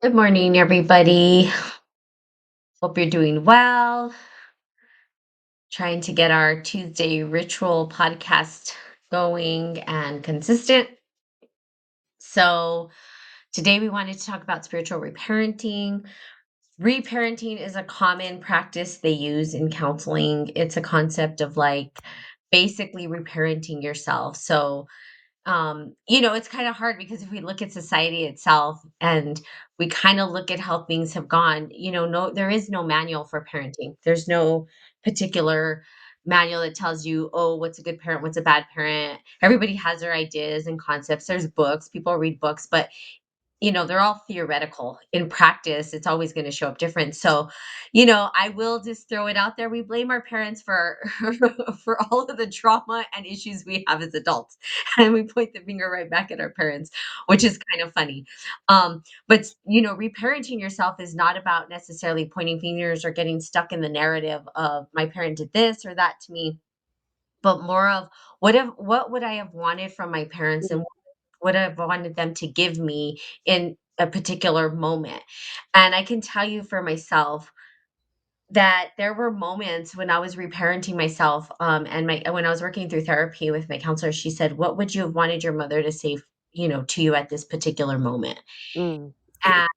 Good morning, everybody. Hope you're doing well. Trying to get our Tuesday ritual podcast going and consistent. So, today we wanted to talk about spiritual reparenting. Reparenting is a common practice they use in counseling. It's a concept of like basically reparenting yourself. It's kind of hard because if we look at society itself and we kind of look at how things have gone, no, there is no manual for parenting. There's no particular manual that tells you, oh, what's a good parent, what's a bad parent. Everybody has their ideas and concepts. There's books, people read books, but they're all theoretical. In practice, it's always going to show up different. So, I will just throw it out there. We blame our parents for for all of the trauma and issues we have as adults. And we point the finger right back at our parents, which is kind of funny. But reparenting yourself is not about necessarily pointing fingers or getting stuck in the narrative of my parent did this or that to me, but more of what would I have wanted from my parents Mhm, and would have wanted them to give me in a particular moment. And I can tell you for myself that there were moments when I was reparenting myself, and my when I was working through therapy with my counselor, she said, "What would you have wanted your mother to say, to you at this particular moment?" mm, And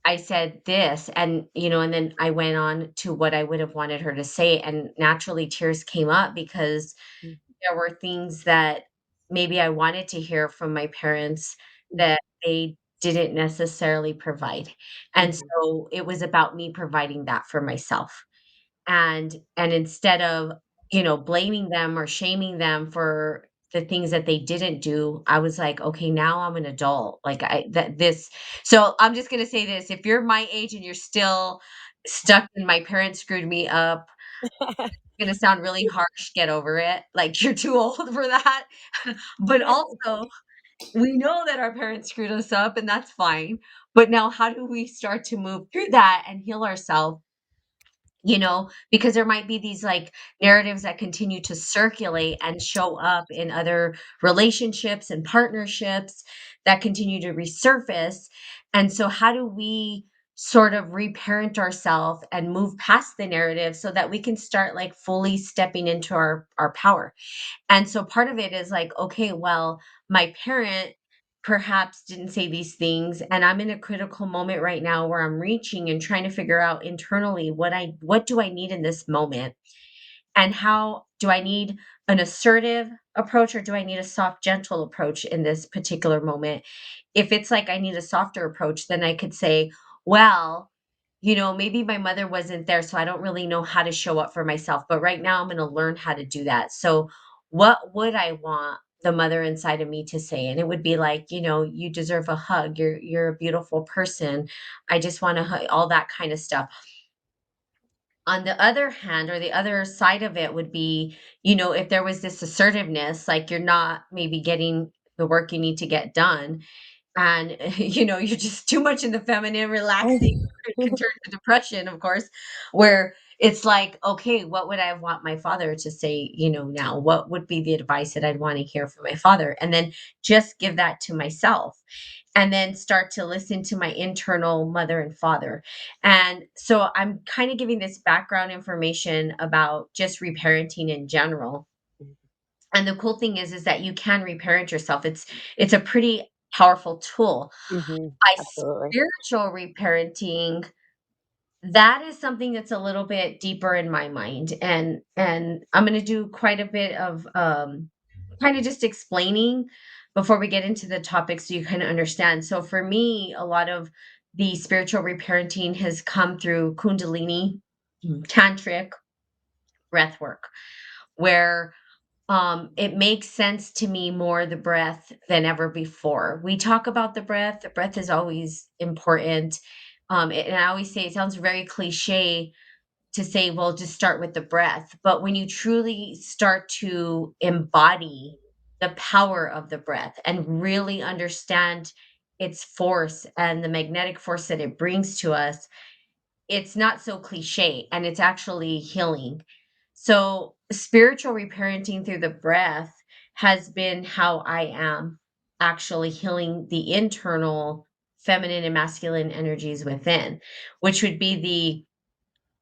I said this, and then I went on to what I would have wanted her to say, and naturally tears came up because mm, there were things that maybe I wanted to hear from my parents mhm, that they didn't necessarily provide. And mhm, so it was about me providing that for myself. And instead of, blaming them or shaming them for the things that they didn't do, I was like, okay, now I'm an adult. Like I that this so I'm just gonna say this. If you're my age and you're still stuck in my parents screwed me up, gonna sound really harsh, get over it. Like, you're too old for that. But also, we know that our parents screwed us up, and that's fine. But now how do we start to move through that and heal ourselves? Because there might be these like narratives that continue to circulate and show up in other relationships and partnerships that continue to resurface. And so, how do we sort of reparent ourselves and move past the narrative so that we can start like fully stepping into our power? And so part of it is like, okay, well, my parent perhaps didn't say these things and I'm in a critical moment right now where I'm reaching and trying to figure out internally what do I need in this moment? And how do I need an assertive approach or do I need a soft gentle approach in this particular moment? If it's like I need a softer approach, then I could say, well, maybe my mother wasn't there, so I don't really know how to show up for myself. But right now, I'm going to learn how to do that. So, what would I want the mother inside of me to say? And it would be like, you deserve a hug. You're a beautiful person. I just want to hug, all that kind of stuff. On the other hand, or the other side of it would be, if there was this assertiveness, like you're not maybe getting the work you need to get done, and you're just too much in the feminine relaxing, it can turn to depression, of course, where it's like, okay, what would I want my father to say, now? What would be the advice that I'd want to hear from my father? And then just give that to myself, and then start to listen to my internal mother and father. And so I'm kind of giving this background information about just reparenting in general. And the cool thing is that you can reparent yourself. It's a pretty powerful tool. mhm, By absolutely. spiritual reparenting, that is something that's a little bit deeper in my mind, and I'm going to do quite a bit of kind of just explaining before we get into the topic so you kind of understand. So for me, a lot of the spiritual reparenting has come through kundalini, tantric breath work, where it makes sense to me more the breath than ever before. We talk about the breath. The breath is always important. And I always say it sounds very cliche to say, well, just start with the breath. But when you truly start to embody the power of the breath and really understand its force and the magnetic force that it brings to us, it's not so cliche and it's actually healing. So, spiritual reparenting through the breath has been how I am actually healing the internal feminine and masculine energies within, which would be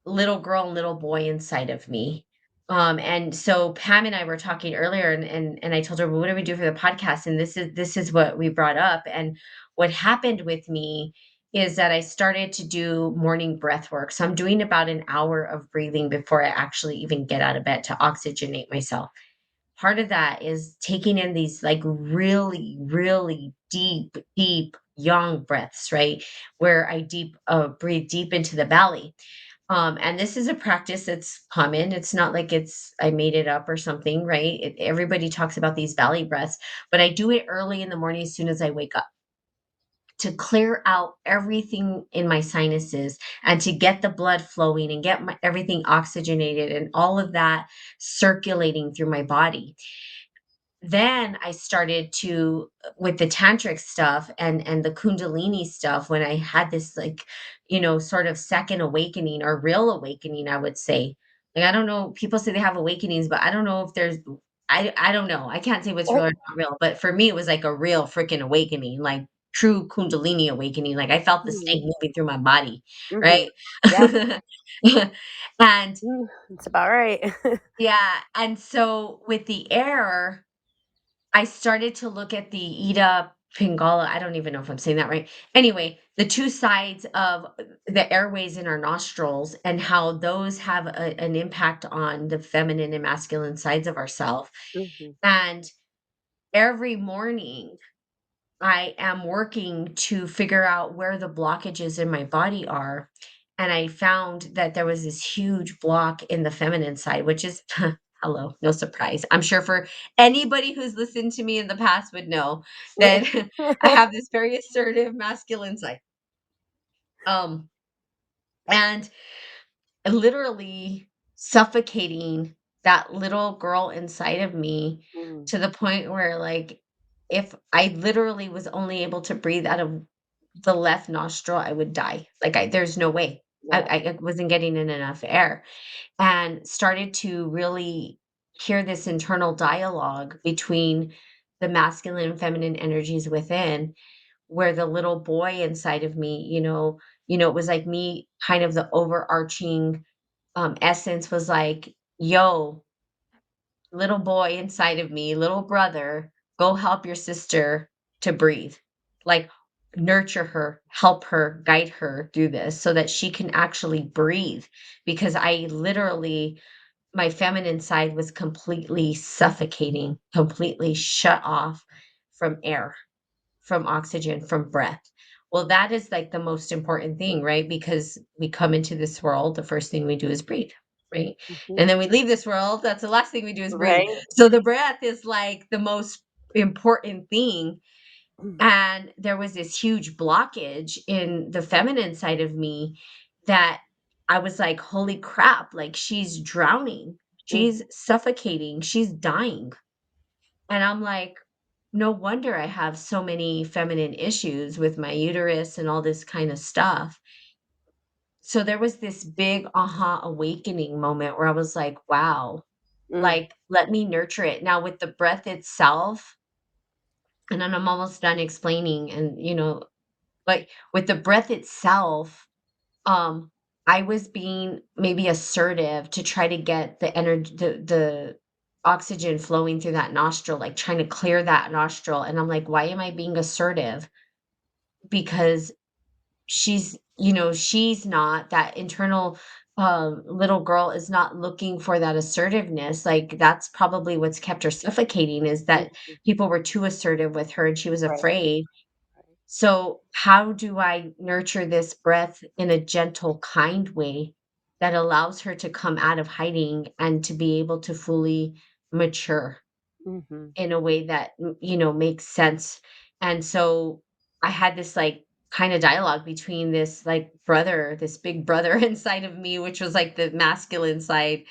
the little girl and little boy inside of me. And so Pam and I were talking earlier, and I told her, well, what do we do for the podcast? And this is what we brought up. And what happened with me is that I started to do morning breath work. So I'm doing about an hour of breathing before I actually even get out of bed to oxygenate myself. Part of that is taking in these like really, really deep, deep, young breaths, right? Where I breathe deep into the belly. And this is a practice that's common. It's not like I made it up or something, right? Everybody talks about these belly breaths, but I do it early in the morning as soon as I wake up to clear out everything in my sinuses and to get the blood flowing and get everything oxygenated and all of that circulating through my body. Then I started to with the tantric stuff and the kundalini stuff when I had this like, sort of second awakening or real awakening, I would say. Like I don't know, people say they have awakenings, but I don't know if there's I don't know. I can't say what's real or not real, but for me it was like a real freaking awakening, like true kundalini awakening. Like I felt the snake Mhm. moving through my body, Mhm. right? Yeah. And That's about right. yeah, and so with the air I started to look at the Ida Pingala, I don't even know if I'm saying that right. Anyway, the 2 sides of the airways in our nostrils and how those have an impact on the feminine and masculine sides of ourself. Mhm. And every morning I am working to figure out where the blockages in my body are. And I found that there was this huge block in the feminine side, which is, hello, no surprise. I'm sure for anybody who's listened to me in the past would know that I have this very assertive masculine side. Um, and literally suffocating that little girl inside of me Mm. to the point where, like, if I literally was only able to breathe out of the left nostril, I would die. Like, there's no way. Wow. I wasn't getting in enough air, and started to really hear this internal dialogue between the masculine and feminine energies within, where the little boy inside of me, it was like me kind of the overarching essence was like, yo, little boy inside of me, little brother, go help your sister to breathe. Like, nurture her, help her, guide her through this so that she can actually breathe. Because I literally, my feminine side was completely suffocating, completely shut off from air, from oxygen, from breath. Well, that is like the most important thing, right? Because we come into this world, the first thing we do is breathe, right? Mhm. And then we leave this world, that's the last thing we do is breathe. Right? So the breath is like the most important thing. Mm. And there was this huge blockage in the feminine side of me that I was like, holy crap, like she's drowning, Mm. she's suffocating, she's dying. And I'm like, no wonder I have so many feminine issues with my uterus and all this kind of stuff. So there was this big aha awakening moment where I was like, wow, Mm. like let me nurture it. Now with the breath itself, and then I'm almost done explaining and but with the breath itself, um I was being maybe assertive to try to get the energy the oxygen flowing through that nostril, like trying to clear that nostril. And I'm like, why am I being assertive? Because she's not that internal little girl is not looking for that assertiveness. Like that's probably what's kept her suffocating is that Mhm. people were too assertive with her and she was Right. afraid. Right. So how do I nurture this breath in a gentle, kind way that allows her to come out of hiding and to be able to fully mature Mhm. in a way that, makes sense? And so I had this, like, kinda dialogue between this, like, brother, this big brother inside of me, which was, like, the masculine side,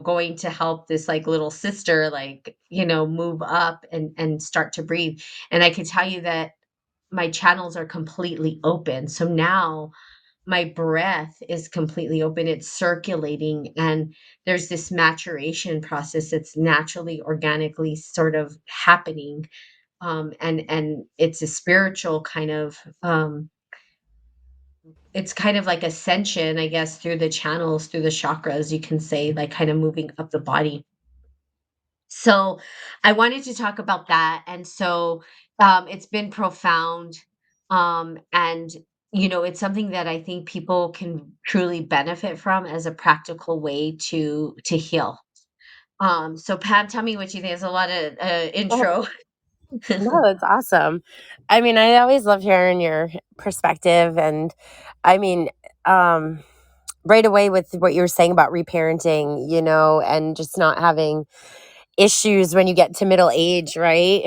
going to help this, like, little sister, like, move up and start to breathe. And I can tell you that my channels are completely open. So now my breath is completely open, it's circulating, and there's this maturation process that's naturally, organically sort of happening and it's a spiritual kind of it's kind of like ascension, I guess, through the channels, through the chakras, you can say, like kind of moving up the body. So I wanted to talk about that. And so it's been profound. And, it's something that I think people can truly benefit from as a practical way to heal. So Pam, tell me what you think. There's a lot of intro. No, it's awesome. I mean, I always love hearing your perspective. And I mean, um, right away with what you were saying about reparenting, and just not having issues when you get to middle age, right?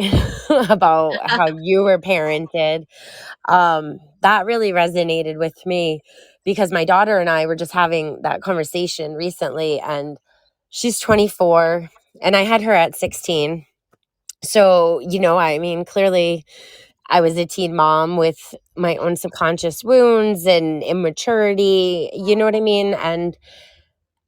About how you were parented. That really resonated with me because my daughter and I were just having that conversation recently, and she's 24, and I had her at 16. So, I mean, clearly I was a teen mom with my own subconscious wounds and immaturity, you know what I mean? And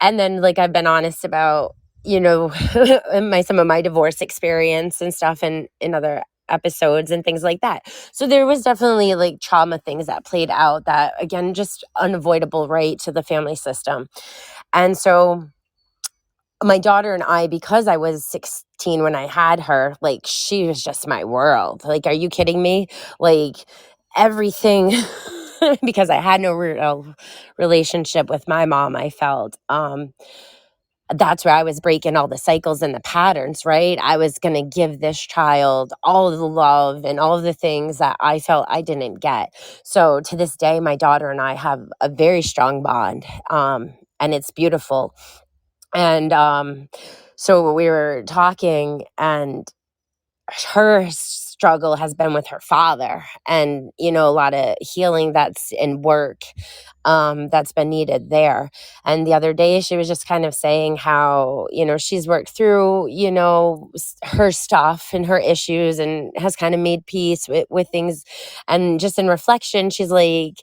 then like I've been honest about, my some of my divorce experience and stuff in other episodes and things like that. So there was definitely like trauma things that played out that again just unavoidable, right, to the family system. And so my daughter and I, because I was 16 when I had her, like she was just my world. Like, are you kidding me? Like everything because I had no real relationship with my mom, I felt. That's where I was breaking all the cycles and the patterns, right? I was going to give this child all of the love and all of the things that I felt I didn't get. So to this day, my daughter and I have a very strong bond, and it's beautiful. And so we were talking, and her struggle has been with her father, and a lot of healing that's in work, that's been needed there. And the other day she was just kind of saying how she's worked through her stuff and her issues and has kind of made peace with things. And just in reflection, she's like,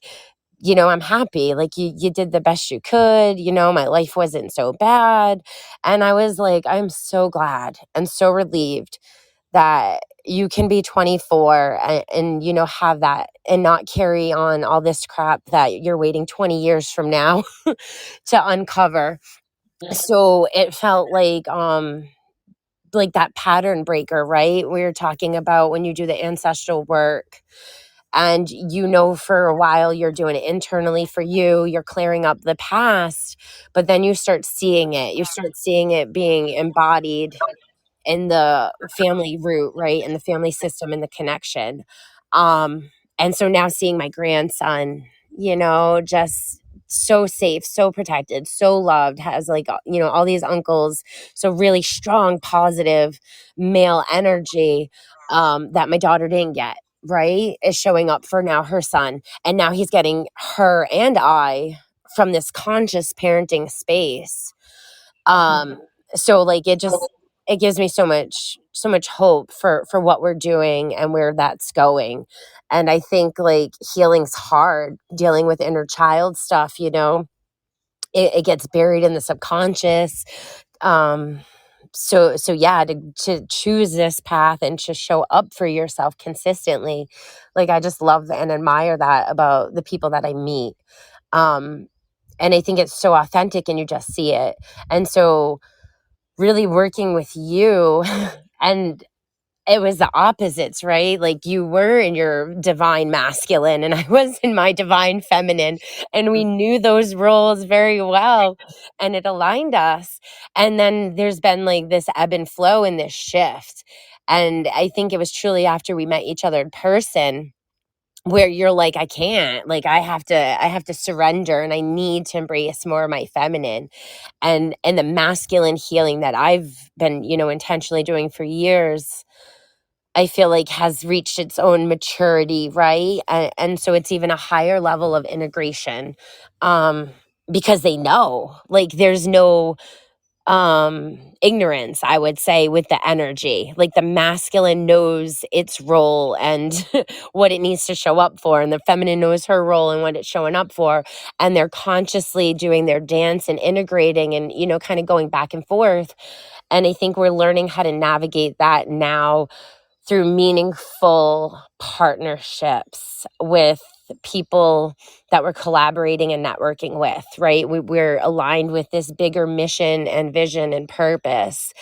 I'm happy. Like you did the best you could. My life wasn't so bad. And I was like, I'm so glad and so relieved that you can be 24 and have that and not carry on all this crap that you're waiting 20 years from now to uncover. So it felt like that pattern breaker, right? We were talking about when you do the ancestral work and for a while you're doing it internally for you, you're clearing up the past, but then you start seeing it being embodied in the family root, right? In the family system and the connection. And so now seeing my grandson, just so safe, so protected, so loved, has like, all these uncles, so really strong, positive male energy, that my daughter didn't get, right? Is showing up for now her son. And now he's getting her and I from this conscious parenting space. um so like it gives me so much hope for what we're doing and where that's going. And I think like healing's hard, dealing with inner child stuff, it gets buried in the subconscious. um so yeah, to choose this path and to show up for yourself consistently, like I just love and admire that about the people that I meet. um and I think it's so authentic and you just see it. And so really working with you and it was the opposites, right? Like you were in your divine masculine and I was in my divine feminine, and we knew those roles very well and it aligned us. And then there's been like this ebb and flow in this shift. And I think it was truly after we met each other in person where you're like, I can't, like I have to surrender and I need to embrace more of my feminine. And the masculine healing that I've been, intentionally doing for years, I feel like has reached its own maturity, right? And so it's even a higher level of integration, um because they know, like there's no ignorance, I would say, with the energy. Like the masculine knows its role and what it needs to show up for, and the feminine knows her role and what it's showing up for, and they're consciously doing their dance and integrating and kind of going back and forth. And I think we're learning how to navigate that now through meaningful partnerships with people that we're collaborating and networking with, right? We're aligned with this bigger mission and vision and purpose,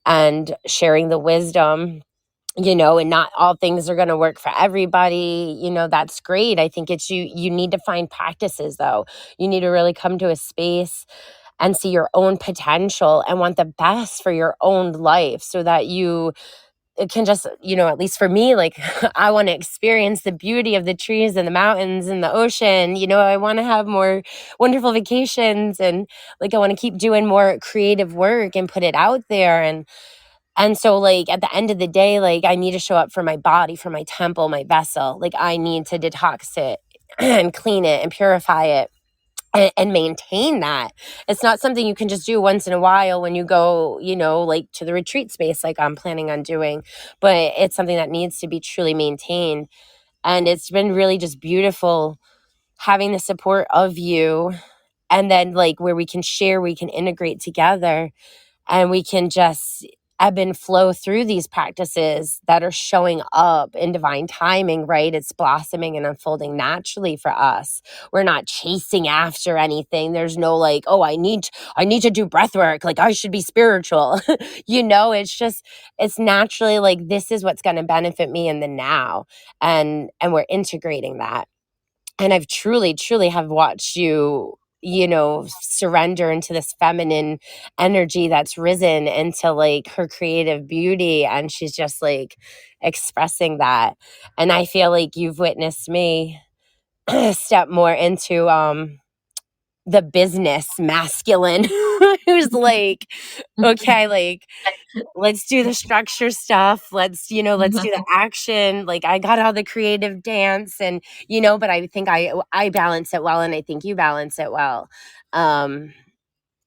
and sharing the wisdom, and not all things are going to work for everybody. That's great. I think it's you need to find practices, though. You need to really come to a space and see your own potential and want the best for your own life, so that you it can just, at least for me, like, I want to experience the beauty of the trees and the mountains and the ocean. I want to have more wonderful vacations, and like I want to keep doing more creative work and put it out there. And so, like, at the end of the day, like, I need to show up for my body, for my temple, my vessel. Like, I need to detox it and clean it and purify it, and maintain that. It's not something you can just do once in a while when you go, like, to the retreat space, like I'm planning on doing, but it's something that needs to be truly maintained. And it's been really just beautiful having the support of you, and then, like, where we can share, we can integrate together, and we can just ebb and flow through these practices that are showing up in divine timing, right? It's blossoming and unfolding naturally for us. We're not chasing after anything. There's no like, oh, I need to do breath work, like I should be spiritual. It's just, it's naturally like, this is what's going to benefit me in the now. And we're integrating that. And I've truly, truly have watched you, surrender into this feminine energy that's risen into like her creative beauty. And she's just like expressing that. And I feel like you've witnessed me step more into the business masculine, who's like, okay, like, let's do the structure stuff. Let's do the action. Like, I got all the creative dance, and but I think I balance it well, and I think you balance it well. Um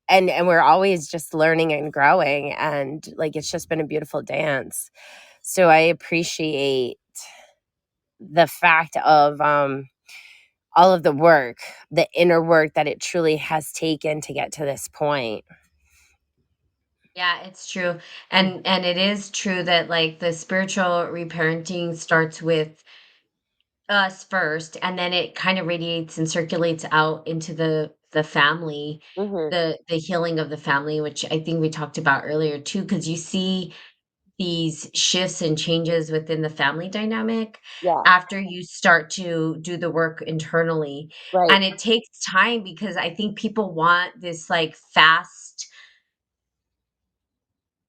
and we're always just learning and growing, and like, it's just been a beautiful dance. So I appreciate the fact of all of the work, the inner work that it truly has taken to get to this point. Yeah, it's true. And it is true that like the spiritual reparenting starts with us first, and then it kind of radiates and circulates out into the family, Hmm. the healing of the family, which I think we talked about earlier too, because you see these shifts and changes within the family dynamic Yeah. after you start to do the work internally. Right. And it takes time because I think people want this like fast,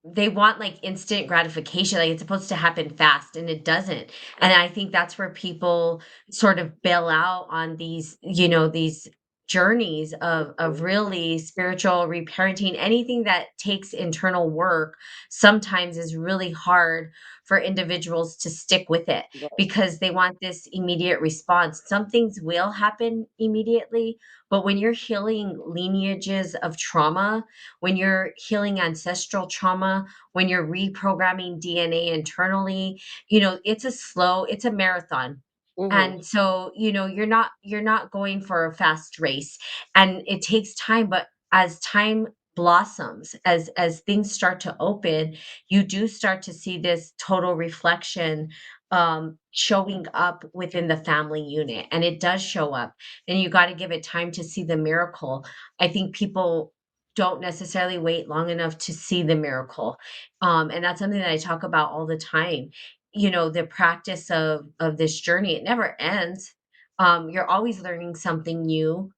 they want like instant gratification, like it's supposed to happen fast and it doesn't. And I think that's where people sort of bail out on these, these journeys of really spiritual reparenting. Anything that takes internal work sometimes is really hard for individuals to stick with it Right. because they want this immediate response. Some things will happen immediately, but when you're healing lineages of trauma, when you're healing ancestral trauma, when you're reprogramming DNA internally, it's a marathon. Hmm. And so, you're not going for a fast race, and it takes time, but as time blossoms, as things start to open, you do start to see this total reflection showing up within the family unit, and it does show up, and you got to give it time to see the miracle. I think people don't necessarily wait long enough to see the miracle. And that's something that I talk about all the time. The practice of this journey, it never ends. You're always learning something new.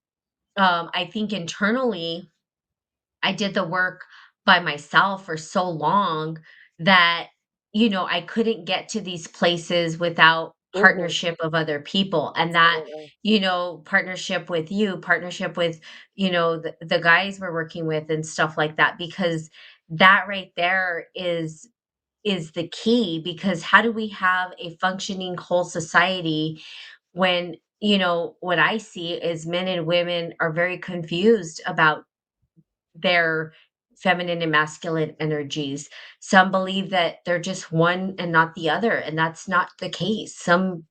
I think internally, I did the work by myself for so long that, I couldn't get to these places without Hmm. partnership of other people. And that, Absolutely. partnership with you, partnership with, the guys we're working with and stuff like that, because that right there is the key. Because how do we have a functioning whole society when, what I see is men and women are very confused about their feminine and masculine energies. Some believe that they're just one and not the other, and that's not the case. Some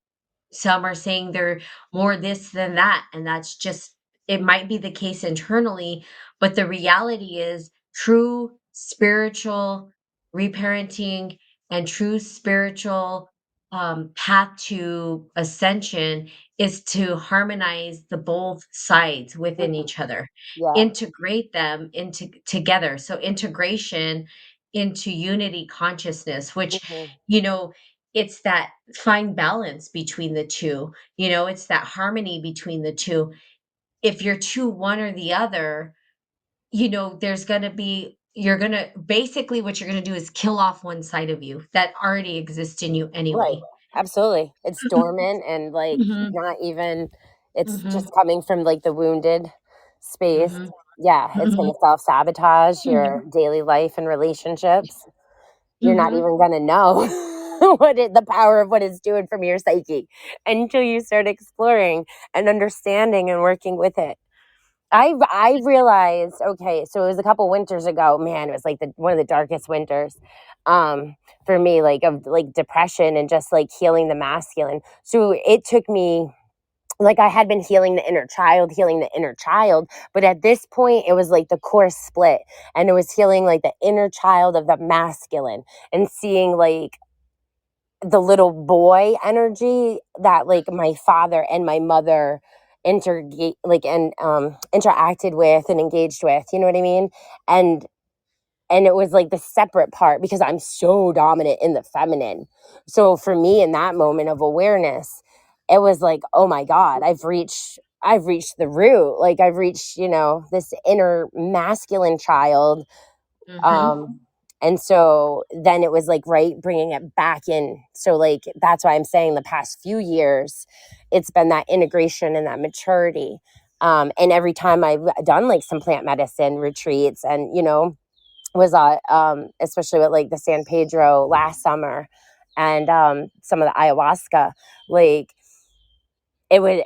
are saying they're more this than that, and that's just, it might be the case internally, but the reality is true spiritual reparenting and true spiritual path to ascension is to harmonize the both sides within Mhm. each other, Yeah. integrate them into together. So integration into unity consciousness, which, Mhm. you know, it's that fine balance between the two, it's that harmony between the two. If you're too one or the other, there's gonna be you're gonna basically what you're gonna do is kill off one side of you that already exists in you Right. anyway. Absolutely. It's dormant and, like, Mhm, not even it's mhm, just coming from, like, the wounded space. mhm, Yeah, it's mhm, gonna self-sabotage mhm, your daily life and relationships. You're not mhm, even gonna know the power of what it's doing from your psyche until you start exploring and understanding and working with it. I realized, okay, so it was a couple winters ago. Man, it was like one of the darkest winters, um, for me, like of like depression and just like healing the masculine. So it took me like I had been healing the inner child, but at this point it was like the core split, and it was healing like the inner child of the masculine and seeing like the little boy energy that like my father and my mother interacted with and engaged with, you know what I mean? and and it was like the separate part because I'm so dominant in the feminine. So for me in that moment of awareness, it was like, oh my god, I've reached the root, like I've reached, this inner masculine child. mhm, Um and so then it was like, right, bringing it back in. So like that's why I'm saying the past few years it's been that integration and that maturity. And every time I've done like some plant medicine retreats and was especially with like the San Pedro last summer and some of the ayahuasca, like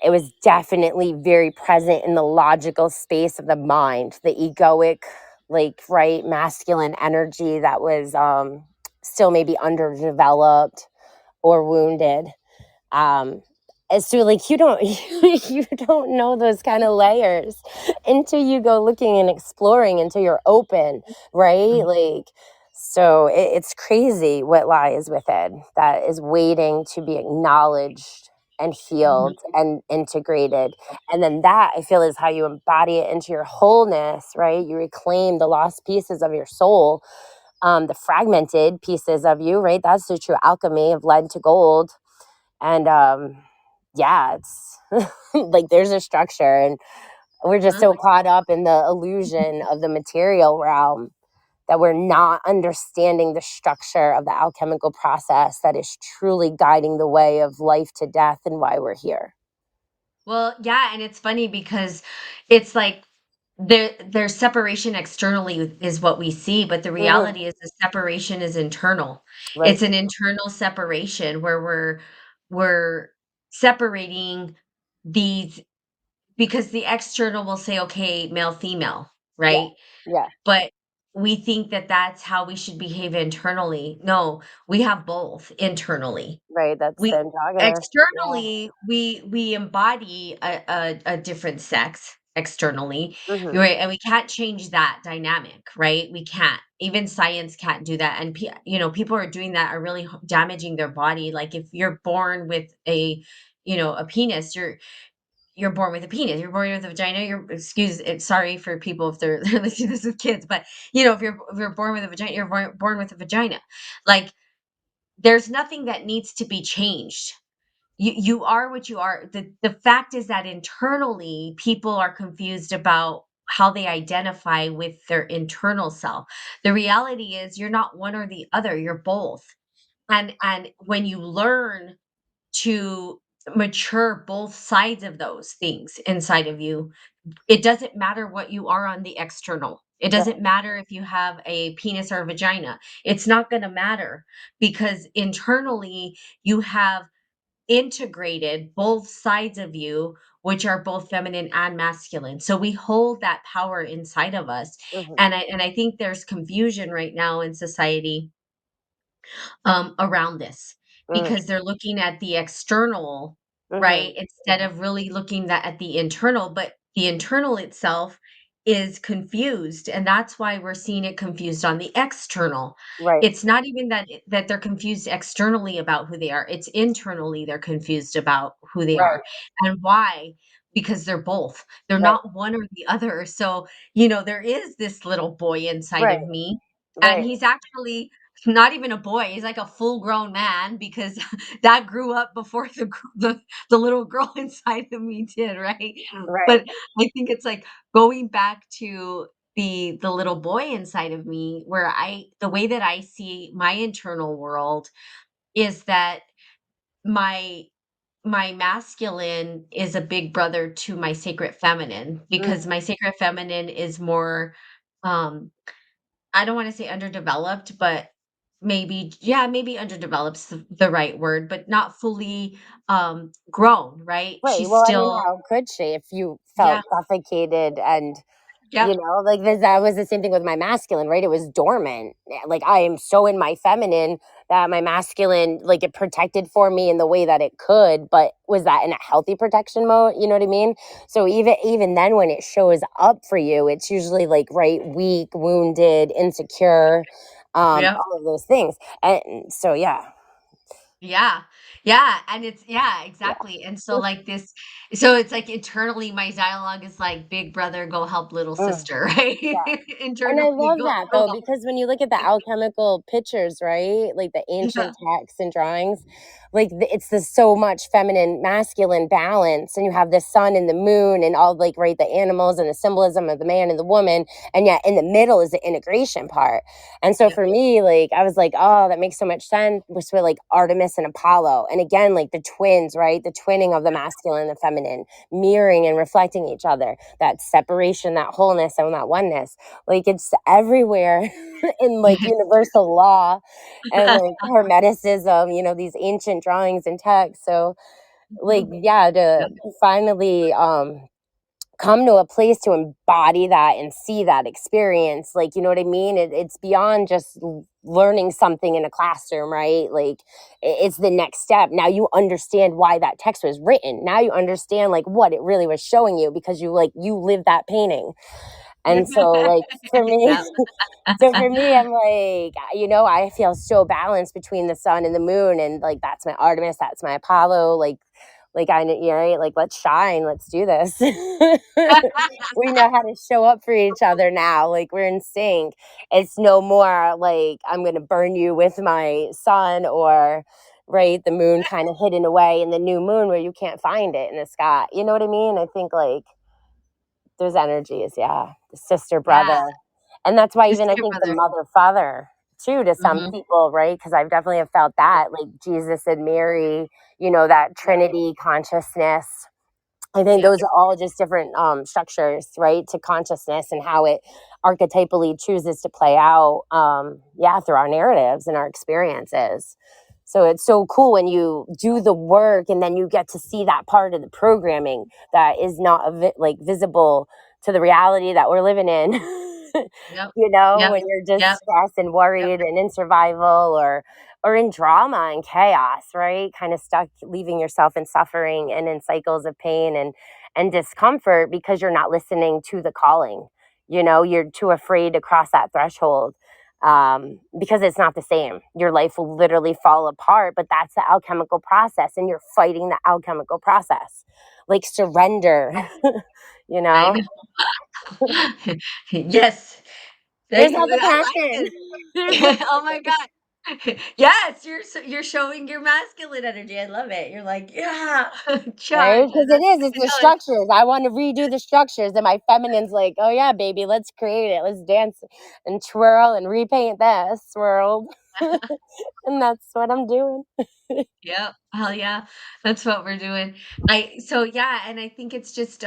it was definitely very present in the logical space of the mind, the egoic, like, right, masculine energy that was still maybe underdeveloped or wounded. And so like you don't you don't know those kind of layers until you go looking and exploring, until you're open, right? mhm, Like, so it's crazy what lies within that is waiting to be acknowledged and mhm, healed and integrated. And then that, I feel, is how you embody it into your wholeness, right? You reclaim the lost pieces of your soul, the fragmented pieces of you, right? That's the true alchemy of lead to gold. And yeah, it's like there's a structure, and we're just uh-huh. so caught up in the illusion of the material realm that we're not understanding the structure of the alchemical process that is truly guiding the way of life to death and why we're here. Well, yeah, and it's funny because it's like there's separation externally is what we see, but the Hmm. reality is the separation is internal. Right. It's an internal separation where we're separating these because the external will say, okay, male, female, Yeah. right? Yeah. But we think that that's how we should behave internally. No, we have both internally. Right. That's the We androgynous. Yeah. externally, we embody a different sex externally, Hmm. you're right, and we can't change that dynamic, right? We can't. Even science can't do that, and people are doing that are really damaging their body. Like if you're born with a penis, you're born with a penis. You're born with a vagina. Sorry for people if they're they're listening to this with kids, but if you're born with a vagina, you're born with a vagina. Like there's nothing that needs to be changed. You are what you are. The fact is that internally people are confused about how they identify with their internal self. The reality is you're not one or the other, you're both. And when you learn to mature both sides of those things inside of you, it doesn't matter what you are on the external. It Right. doesn't matter if you have a penis or a vagina. It's not going to matter because internally you have integrated both sides of you, which are both feminine and masculine. So we hold that power inside of us. Hmm. And I think there's confusion right now in society around this Hmm. because they're looking at the external, Hmm. right? Instead of really looking at the internal, but the internal itself is confused, and that's why we're seeing it confused on the external. Right. It's not even that they're confused externally about who they are, it's internally they're confused about who they Right. are. And why? Because they're both. They're Right. not one or the other. So, there is this little boy inside Right. of me, and Right. he's actually not even a boy, he's like a full-grown man because that grew up before the little girl inside of me did, right? Right. But I think it's like going back to the little boy inside of me where I the way that I see my internal world is that my my masculine is a big brother to my sacred feminine because Mm. my sacred feminine is more um I don't want to say underdeveloped, but maybe underdeveloped's the right word, but not fully grown, right? Right. She's Well, I mean, still how could she if you yeah, felt suffocated and yep, like that was the same thing with my masculine, right? It was dormant. Like I am so in my feminine that my masculine, like it protected for me in the way that it could, but was that in a healthy protection mode? You know what I mean? So even then when it shows up for you, it's usually like right weak, wounded, insecure, yep. all of those things. And so yeah. Yeah. Yeah, and it's yeah, Yeah. exactly, and so, like, this so it's like internally, my dialogue is like, "Big brother, go help little Mm. sister," right? Yeah. And I Internally, love "Go that go though, help." because when you look at the alchemical pictures, right? Like the Yeah, ancient texts and drawings, like it's the so much feminine, masculine balance. And you have the sun and the moon and all like, right, the animals and the symbolism of the man and the woman. And yet in the middle is the integration part. And so yep, for me, like, I was like, oh, that makes so much sense with like Artemis and Apollo. And again, like the twins, right? The twinning of the masculine and the feminine, mirroring and reflecting each other, that separation, that wholeness, and that oneness, like it's everywhere in like yep. universal law and like hermeticism, these ancient drawings and texts. So like Mhm. yeah, to Yep, finally come to a place to embody that and see that experience, like you know what I mean, it's beyond just learning something in a classroom, right? Like it's the next step. Now you understand why that text was written. Now you understand like what it really was showing you because you live that painting. And so like for me yep. so for me, I'm like, I feel so balanced between the sun and the moon, and like that's my Artemis, that's my Apollo. Like I, right? Like let's shine, let's do this. We know how to show up for each other now. Like we're in sync. It's no more like I'm gonna burn you with my sun or right the moon kind of hidden away in the new moon where you can't find it in the sky. You know what I mean? I think like those energies, yeah, the sister Yeah, brother, and that's why even I sister think the brother. mother father too to some Mhm. people, right? Because I've definitely have felt that like Jesus and Mary, that Trinity consciousness. I think Yep, those are all just different structures, right, to consciousness and how it archetypally chooses to play out, yeah, through our narratives and our experiences. So it's so cool when you do the work and then you get to see that part of the programming that is not like visible to the reality that we're living in. yep, yep, When you're just yep, stressed and yep, worried and in survival or in drama and chaos, right? Kind of stuck leaving yourself in suffering and in cycles of pain and discomfort because you're not listening to the calling. You're too afraid to cross that threshold because it's not the same. Your life will literally fall apart, but that's the alchemical process, and you're fighting the alchemical process. Like surrender, you I know? know. Yes. There There's you all the I like passion. this. There's the Oh my god. Yes, you're showing your masculine energy, I love it. You're like, "Yeah, Right? charge," Because and it that's is, what it's it the does. structures. I want to redo the structures. And my feminine's like, oh yeah, baby, let's create it. Let's dance and twirl and repaint this world. And that's what I'm doing. Yep, hell yeah. That's what we're doing. Yeah, and I think it's just,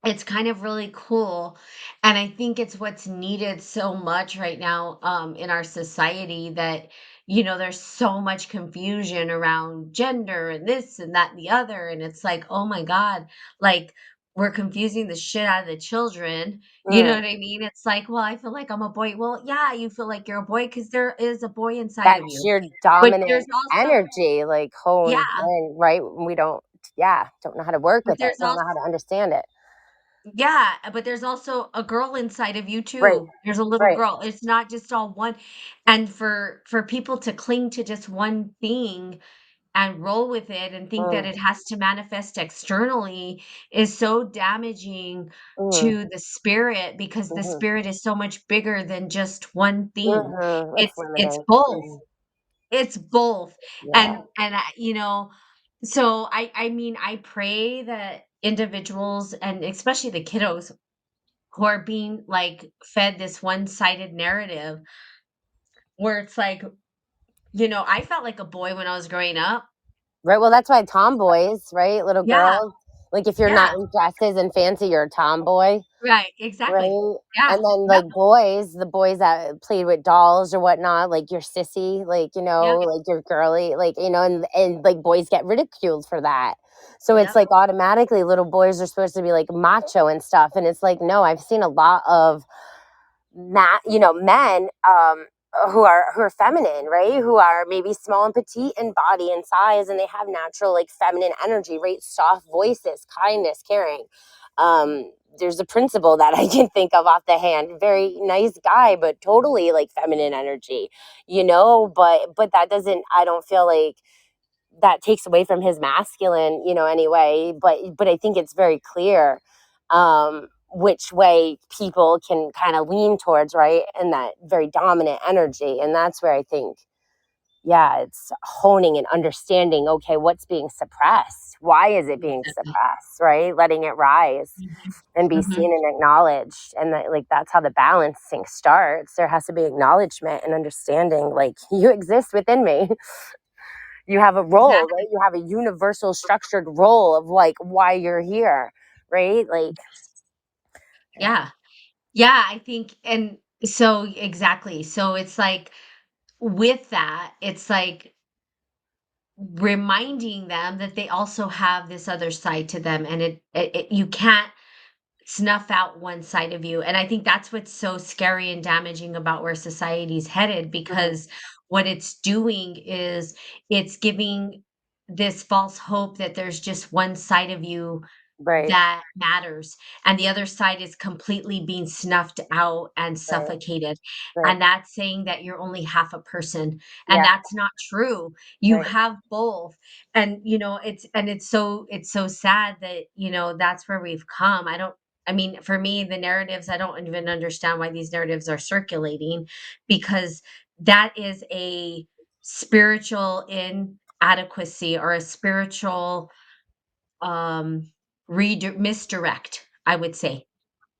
it's kind of really cool, and I think it's what's needed so much right now, in our society that, there's so much confusion around gender and this and that and the other, and it's like, "Oh my god," like, we're confusing the shit out of the children, you know Mm. what I mean? It's like, "Well, I feel like I'm a boy." Well, yeah, you feel like you're a boy because there is a boy inside That of you, sheer but there's dominant also energy, like honed yeah, in, right? We don't, yeah, don't know how to work but with it, there's don't also know how to understand it. Yeah, but there's also a girl inside of you Right, too. There's a little right. girl. It's not just all one. And for people to cling to just one thing and roll with it and think that Mm, it has to manifest externally is so damaging mhm, to the spirit, because the mhm, spirit is so much bigger than just one thing. mhm. It's It's limiting. both. Mhm. It's both. Yeah. And I, so I mean, I pray that individuals, and especially the kiddos who are being, like, fed this one-sided narrative where it's like, I felt like a boy when I was growing up. Right, well, that's why tomboys, right? Little Yeah, girls, like, if you're not yeah, in dresses and fancy, you're a tomboy. right, exactly. Right? Yeah, And then, yep, like, boys, the boys that played with dolls or whatnot, like, you're sissy, like, yep, like, you're girly, like, like, boys get ridiculed for that. So it's, yep, like, automatically little boys are supposed to be, like, macho and stuff, and it's like, no, I've seen a lot of men who are feminine, right? Who are maybe small and petite in body and size, and they have natural like feminine energy, right? Soft voices, kindness, caring. There's a principal that I can think of off the hand. Very nice guy, but totally like feminine energy, But that doesn't. I don't feel like that takes away from his masculine, anyway. But I think it's very clear which way people can kind of lean towards, right? And that very dominant energy. And that's where I think, yeah, it's honing and understanding, okay, what's being suppressed? Why is it being exactly. suppressed, right? Letting it rise Mhm, and be mhm, seen and acknowledged. And that, like, that's how the balancing starts. There has to be acknowledgement and understanding, like, you exist within me. You have a role, right? exactly. You have a universal structured role of like why you're here, right? Like, yeah. Yeah, yeah, I think, and so exactly. So it's like, with that, it's like reminding them that they also have this other side to them, and you can't snuff out one side of you. And I think that's what's so scary and damaging about where society's headed, Mhm. because what it's doing is it's giving this false hope that there's just one side of you Right, that matters, and the other side is completely being snuffed out and right, suffocated, right. and that's saying that you're only half a person, and Yeah, that's not true. You right. have both. And it's so sad that, that's where we've come. I mean, for me, the narratives, I don't even understand why these narratives are circulating, because that is a spiritual inadequacy, or a spiritual misdirect, I would say.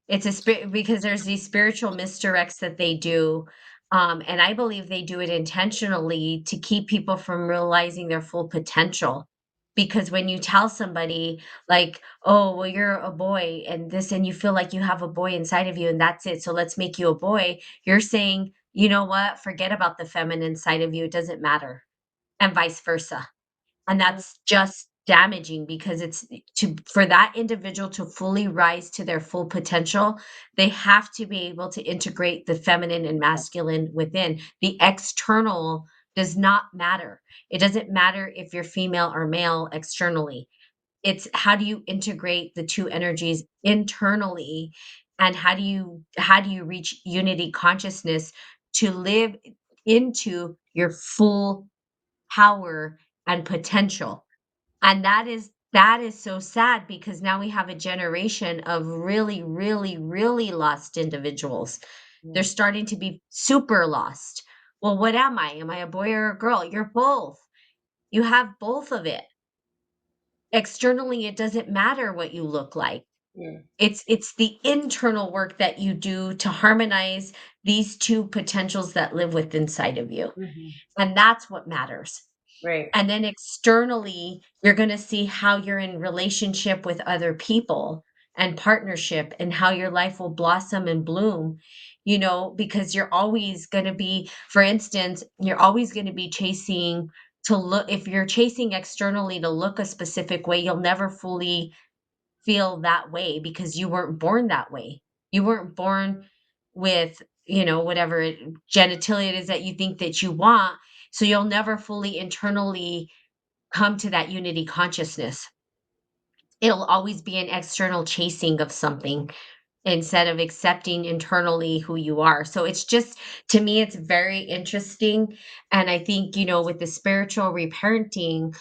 It's a spirit, because there's these spiritual misdirects that they do, and I believe they do it intentionally to keep people from realizing their full potential. Because when you tell somebody, like, "Oh, well, you're a boy and this, and you feel like you have a boy inside of you, and that's it, so let's make you a boy," you're saying, "You know what? Forget about the feminine side of you, it doesn't matter," and vice versa. And Mhm. that's just damaging, because it's to for that individual to fully rise to their full potential, they have to be able to integrate the feminine and masculine within. The external does not matter. It doesn't matter if you're female or male externally. It's how do you integrate the two energies internally, and how do you reach unity consciousness to live into your full power and potential. And that is so sad, because now we have a generation of really, really, really lost individuals. They're Mm, starting to be super lost. Well, what am I? Am I a boy or a girl? You're both. You have both of it. Externally, it doesn't matter what you look like. mm, It's the internal work that you do to harmonize these two potentials that live within inside of you. mhm. And that's what matters. Right. And then externally, you're gonna see how you're in relationship with other people and partnership, and how your life will blossom and bloom, because you're always gonna be, for instance, you're always gonna be chasing to look if you're chasing externally to look a specific way, you'll never fully feel that way, because you weren't born that way. You weren't born with, whatever genitalia it is that you think that you want. So you'll never fully internally come to that unity consciousness. it'll always be an external chasing of something instead of accepting internally who you are. So it's just, to me, it's very interesting. And I think, with the spiritual reparenting,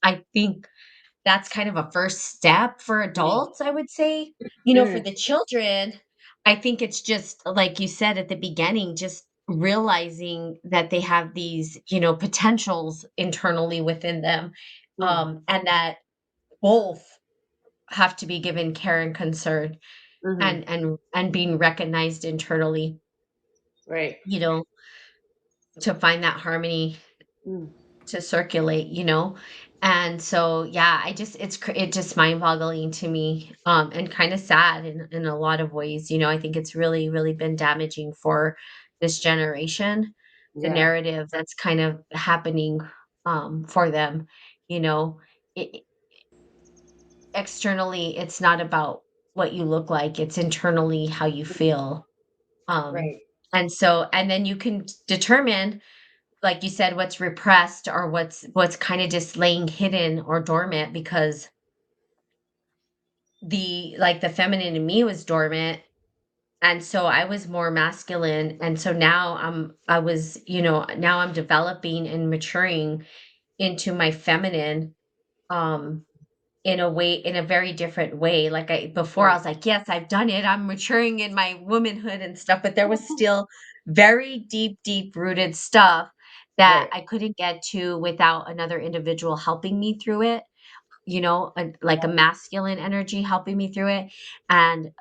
I think that's kind of a first step for Mhm. adults, I would say. For Mhm. the children, I think it's just like you said at the beginning, just realizing that they have these, potentials internally within them, Mhm. and that both have to be given care and concern, Mhm. and being recognized internally, Right. you know, to find that harmony Mm. to circulate, And so, yeah, it just mind-boggling to me, and kind of sad in a lot of ways. I think it's really, really been damaging for this generation, the Yeah. narrative that's kind of happening, for them, you know. It, externally, it's not about what you look like; it's internally how you feel. Um, Right. and then you can determine, like you said, what's repressed or what's kind of just laying hidden or dormant, because the feminine in me was dormant, and so I was more masculine, and so now now I'm developing and maturing into my feminine, um in a very different way. Like, before I Right. was like, yes, I've done it, I'm maturing in my womanhood and stuff, but there was still very deep rooted stuff that Right. I couldn't get to without another individual helping me through it, like a masculine energy helping me through it, and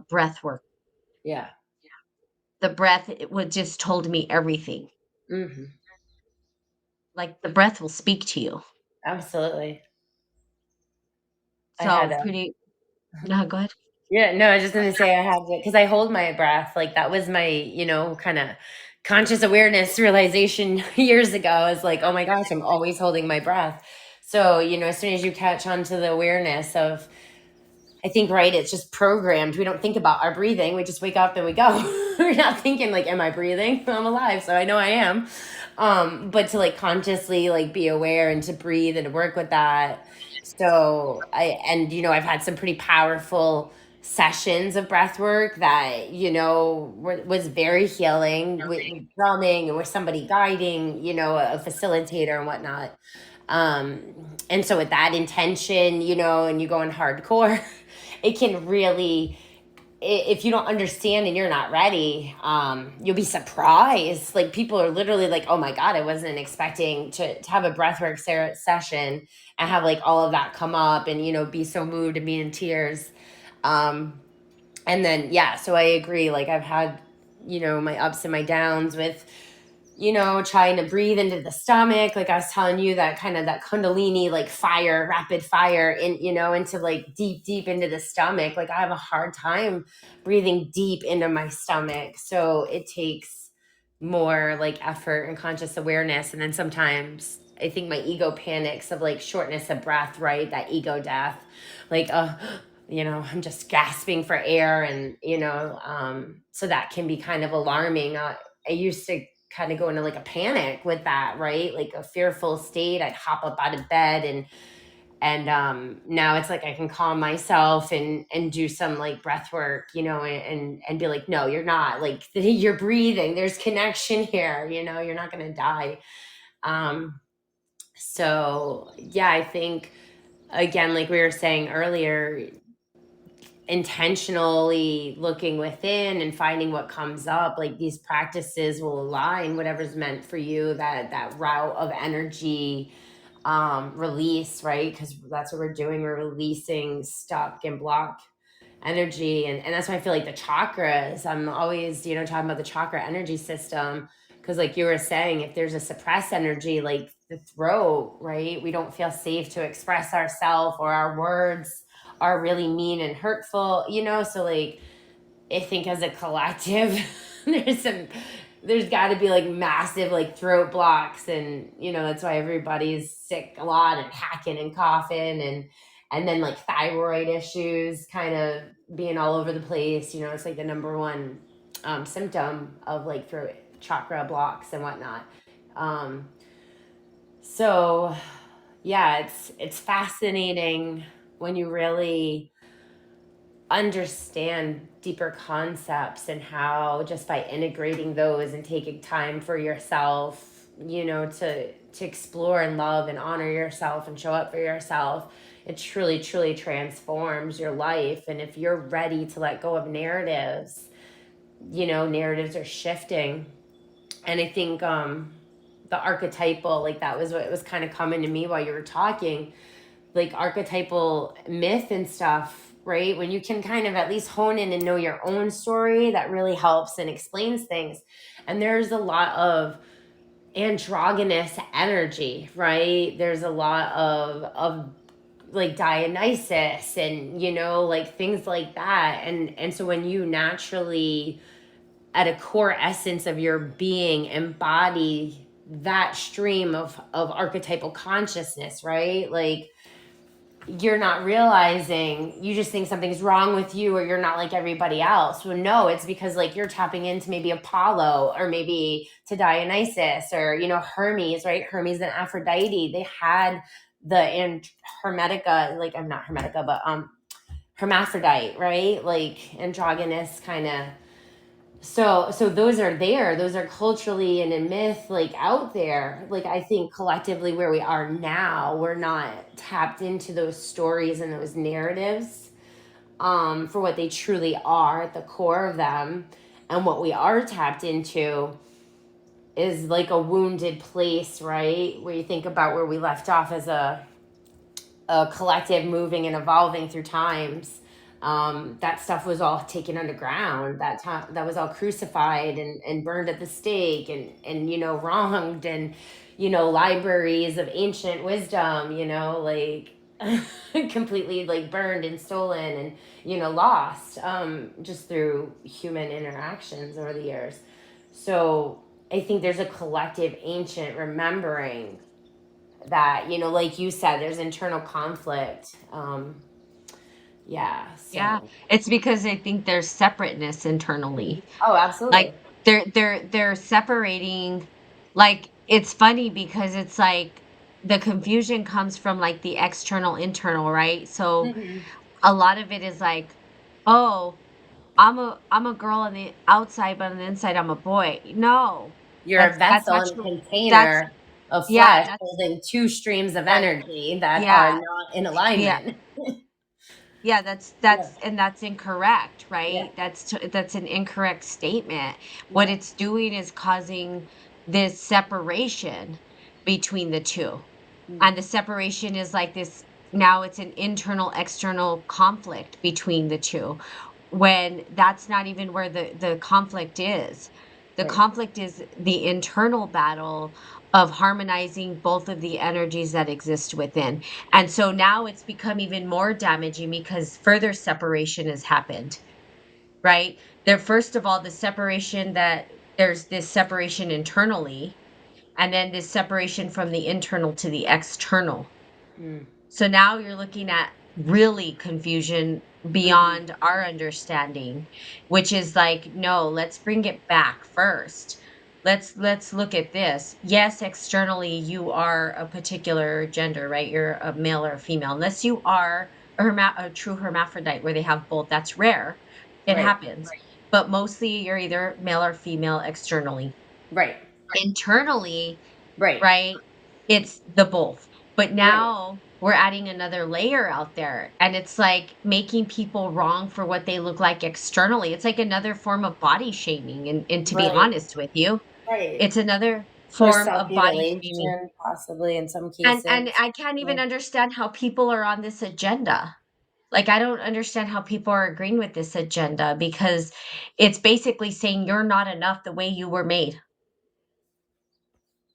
breath work. Yeah. The breath, it would just told me everything. Mhm. Like, the breath will speak to you. Absolutely. I had So a pretty. No, go ahead. Yeah, no, I was just gonna say I had because I hold my breath. Like that was my, kind of conscious awareness realization years ago. I was like, oh my gosh, I'm always holding my breath. So, as soon as you catch on to the awareness of I think, right, it's just programmed. We don't think about our breathing. We just wake up and we go. We're not thinking like, am I breathing? I'm alive, so I know I am. But to like consciously like be aware and to breathe and to work with that. So I've had some pretty powerful sessions of breath work that, was very healing with drumming and with somebody guiding, a facilitator and whatnot. And so with that intention, and you go in hardcore, it can really, if you don't understand and you're not ready, you'll be surprised. Like people are literally like, oh my God, I wasn't expecting to have a breathwork session and have like all of that come up and, be so moved and be in tears. Um, and then, yeah, so I agree. Like I've had, my ups and my downs with, trying to breathe into the stomach. Like I was telling you, that kind of that Kundalini, like fire, rapid fire into like deep into the stomach. Like I have a hard time breathing deep into my stomach. So it takes more like effort and conscious awareness. And then sometimes I think my ego panics of like shortness of breath, right? That ego death. Like, I'm just gasping for air and, so that can be kind of alarming. I used to kind of go into like a panic with that, right? Like a fearful state. I'd hop up out of bed and now it's like I can calm myself and do some like breath work, and be like, no, you're not. Like you're breathing. There's connection here. You're not gonna die. Um, so yeah, I think again, like we were saying earlier, intentionally looking within and finding what comes up, like these practices will align whatever's meant for you, that route of energy release, right? Because that's what we're doing, we're releasing stuck and blocked energy. And that's why I feel like the chakras, I'm always, talking about the chakra energy system. Because like you were saying, if there's a suppressed energy like the throat, right, we don't feel safe to express ourselves, or our words are really mean and hurtful, so like I think as a collective, there's got to be like massive like throat blocks, and that's why everybody's sick a lot and hacking and coughing, and then like thyroid issues kind of being all over the place. It's like the number one symptom of like throat chakra blocks and whatnot. Um, so yeah, it's fascinating when you really understand deeper concepts and how just by integrating those and taking time for yourself, to explore and love and honor yourself and show up for yourself, it truly truly transforms your life. And if you're ready to let go of narratives, narratives are shifting. And I think the archetypal, like, that was what was kind of coming to me while you were talking, like archetypal myth and stuff, right? When you can kind of at least hone in and know your own story, that really helps and explains things. And there's a lot of androgynous energy, right? There's a lot of like Dionysus and like things like that. And so when you naturally, at a core essence of your being, embody that stream of archetypal consciousness, right? Like, you're not realizing, you just think something's wrong with you or you're not like everybody else. Well, no, it's because like you're tapping into maybe Apollo or maybe to Dionysus or Hermes, right? Hermes and Aphrodite, they had the Hermetica, like, I'm not Hermetica, but hermaphrodite, right? Like androgynous kind of. So those are there, those are culturally and in myth, like, out there. Like, I think collectively where we are now, we're not tapped into those stories and those narratives, for what they truly are at the core of them. And what we are tapped into is like a wounded place, right? Where you think about where we left off as a collective moving and evolving through times. That stuff was all taken underground. That time, that was all crucified and burned at the stake and wronged, and libraries of ancient wisdom, like completely like burned and stolen and lost, just through human interactions over the years. So I think there's a collective ancient remembering that, like you said, there's internal conflict. Yeah, Yeah, so. it's because they think there's separateness internally. Oh, Like, absolutely. they're separating. Like, it's funny because it's like the confusion comes from, like, the external, internal, right? So, Hmm. a lot of it is like, "Oh, I'm a girl on the outside, but on the inside, I'm a boy." No, You're a that's vessel and a actually that's container of yeah, flesh that's holding two streams of that energy that are yeah, not in yeah. alignment. Yeah, Yeah, that's incorrect, yeah, right? That's an incorrect statement. What yeah. it's doing is causing this separation between the 2. Mm. And the separation is like this, now it's an internal external conflict between the 2, when that's not even where the conflict is. The Right. conflict is the internal battle of harmonizing both of the energies that exist within. And so now it's become even more damaging because further separation has happened, right? There, first of all, the separation, that there's this separation internally, and then this separation from the internal to the external. Mm. So now you're looking at really confusion Hmm. beyond our understanding, which is like, no, let's bring it back first. Let's look at this. Yes, externally you are a particular gender, right? You're a male or a female. Unless you are a true hermaphrodite where they have both, that's rare. It Right. happens. But mostly you're either male or female externally. Right. Internally, Right. right? It's the both. But Right. now we're adding another layer out there, and it's like making people wrong for what they look like externally. It's like another form of body shaming, and to be Right. honest with you, Right. it's another Or form self of body shaming. mutilation, possibly in some And cases. I can't Yeah. even understand how people are on this agenda. Like, I don't understand how people are agreeing with this agenda, because it's basically saying you're not enough the way you were made.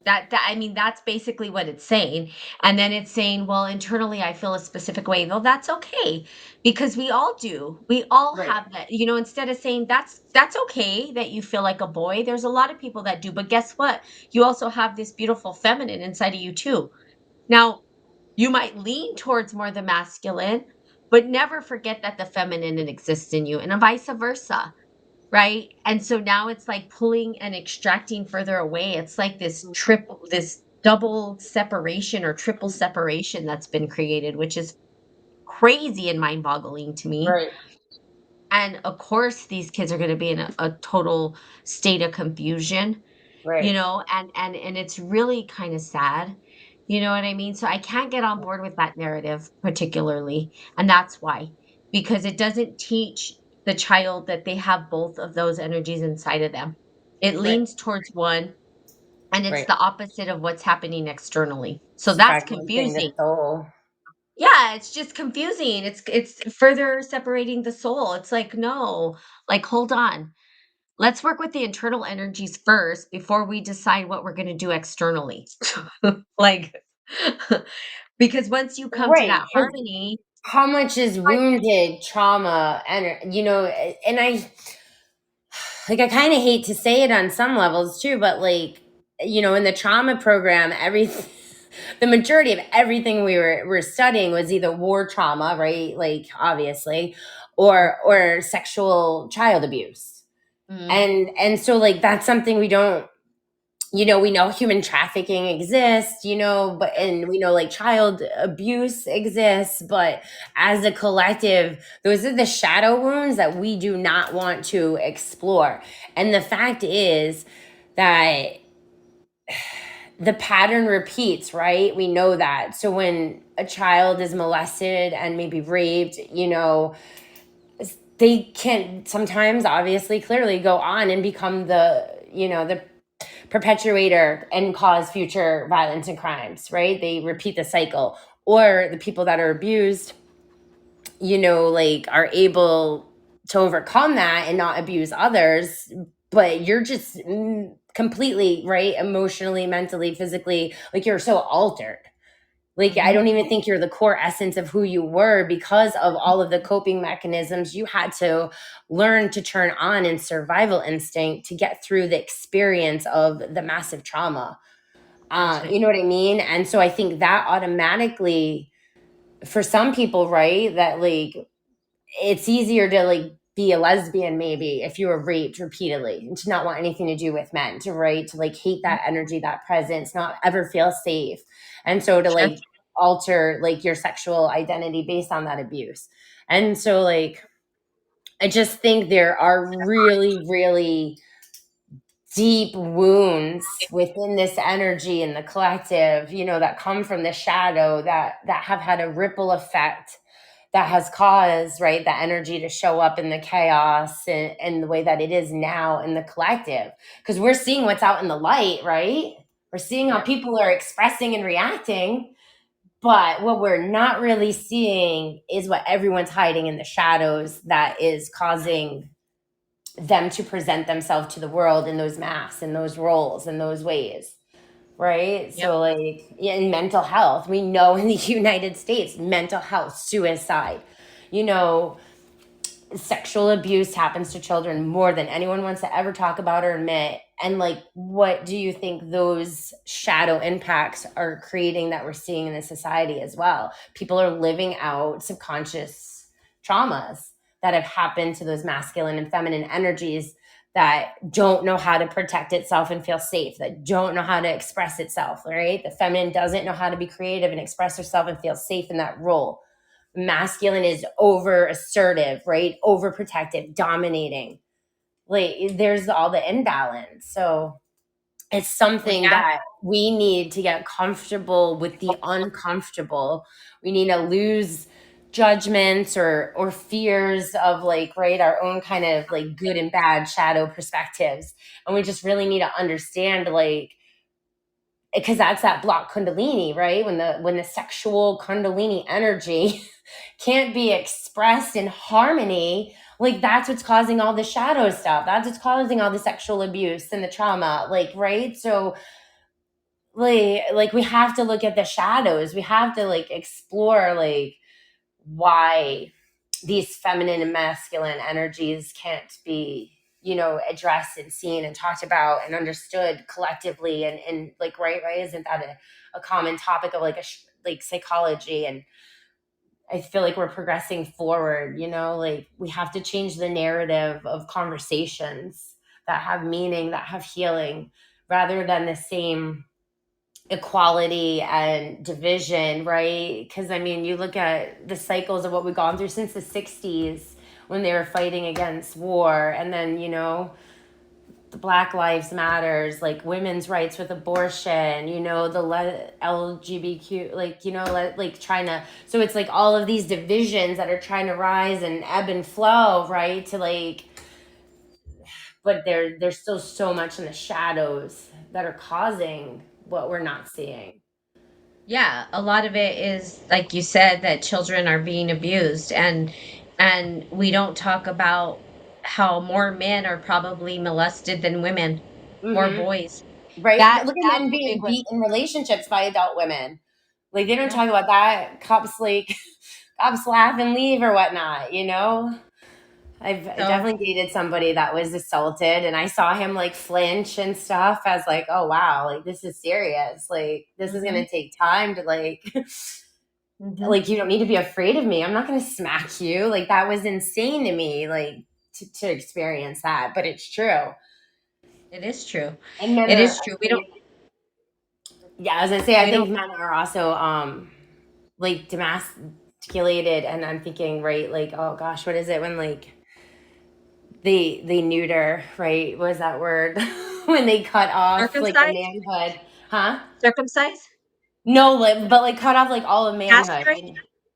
That I mean, that's basically what it's saying, and then it's saying, "Well, internally, I feel a specific way." Well, that's okay, because we all do. We all Right. have that, instead of saying, "That's okay that you feel like a boy," there's a lot of people that do, but guess what? You also have this beautiful feminine inside of you too. Now, you might lean towards more the masculine, but never forget that the feminine exists in you, and vice versa. Right? And so now it's like pulling and extracting further away. It's like this double separation or triple separation that's been created, which is crazy and mind-boggling to me. Right. And of course, these kids are going to be in a total state of confusion, you Right. know, and it's really kind of sad. You know what I mean? So I can't get on board with that narrative particularly, and that's why, because it doesn't teach the child that they have both of those energies inside of them. It Right. leans towards one, and it's Right. the opposite of what's happening externally. So It's that's fragmenting the confusing. soul. Yeah, it's just confusing. It's further separating the soul. It's like, no, like hold on. Let's work with the internal energies first before we decide what we're going to do externally. Like because once you come to Right. that 'Cause harmony, how much is like, wounded trauma and and I kind of hate to say it on some levels too, but like, in the trauma program, everything, the majority of everything we were studying was either war trauma, right? Like obviously, or sexual child abuse. mm, And so like that's something we don't, we know human trafficking exists, but and we know like child abuse exists, but as a collective, those are the shadow wounds that we do not want to explore. And the fact is that the pattern repeats, right? We know that. So when a child is molested and maybe raped, they can sometimes obviously clearly go on and become the perpetuator and cause future violence and crimes, right? They repeat the cycle. Or the people that are abused, like are able to overcome that and not abuse others, but you're just completely, right? Emotionally, mentally, physically, like you're so altered. Like, I mhm, don't even think you're the core essence of who you were because of all of the coping mechanisms you had to learn to turn on in survival instinct to get through the experience of the massive trauma. that's it. You know what I mean? And so I think that automatically, for some people, right, that like it's easier to like be a lesbian maybe if you were raped repeatedly and to not want anything to do with men, to right, to like hate Mhm, that energy, that presence, not ever feel safe, and so to sure. like alter like your sexual identity based on that abuse. And so like I just think there are really really deep wounds within this energy in the collective, that come from the shadow that have had a ripple effect that has caused, right, that energy to show up in the chaos and the way that it is now in the collective. Because we're seeing what's out in the light, right? We're seeing how Yep, people are expressing and reacting. But what we're not really seeing is what everyone's hiding in the shadows that is causing them to present themselves to the world in those masks and those roles and those ways, right? yep, So like in mental health, we know in the United States, mental health, suicide, you know, sexual abuse happens to children more than anyone wants to ever talk about or admit. And like, what do you think those shadow impacts are creating that we're seeing in the society as well? People are living out subconscious traumas that have happened to those masculine and feminine energies that don't know how to protect itself and feel safe, that don't know how to express itself, right? The feminine doesn't know how to be creative and express herself and feel safe in that role. Masculine is over assertive, right? Overprotective, dominating. Like there's all the imbalance. So it's well, something yeah, that we need to get comfortable with the uncomfortable. We need to lose judgments or fears of like, right, our own kind of like good and bad shadow perspectives. And we just really need to understand like, because that's that block kundalini, right? When the sexual kundalini energy can't be expressed in harmony, like that's what's causing all the shadow stuff. That's what's causing all the sexual abuse and the trauma, like, right? So like we have to look at the shadows. We have to like explore like why these feminine and masculine energies can't be, addressed and seen and talked about and understood collectively. And like, right, isn't that a common topic of like like psychology? And I feel like we're progressing forward, like we have to change the narrative of conversations that have meaning, that have healing, rather than the same equality and division, right? Because I mean, you look at the cycles of what we've gone through since the 60s when they were fighting against war, and then, the Black Lives Matters, like women's rights with abortion, the LGBTQ, like, like trying to, so it's like all of these divisions that are trying to rise and ebb and flow, right? To like, but there's still so much in the shadows that are causing what we're not seeing. Yeah, a lot of it is like you said that children are being abused, and we don't talk about how more men are probably molested than women, more Mm-hmm. boys. Right? That Look at that's men a big being one. beat in relationships by adult women. Like they don't Yeah. talk about that. Cops like cops laugh and leave or whatnot, I've So, definitely dated somebody that was assaulted and I saw him like flinch and stuff. I was like, oh wow, like this is serious. Like this is mhm, gonna take time to like mhm. like you don't need to be afraid of me. I'm not gonna smack you. Like that was insane to me, like to experience that. But it's true. It is true. And men It are is true. We don't yeah, as I say, I we don't think men are also like demasculated and I'm thinking, right, like, oh gosh, what is it when like they neuter, right? What is that word? When they cut off like the circumcise, manhood. Huh? circumcise, No, like, but like cut off like all of manhood. castrate.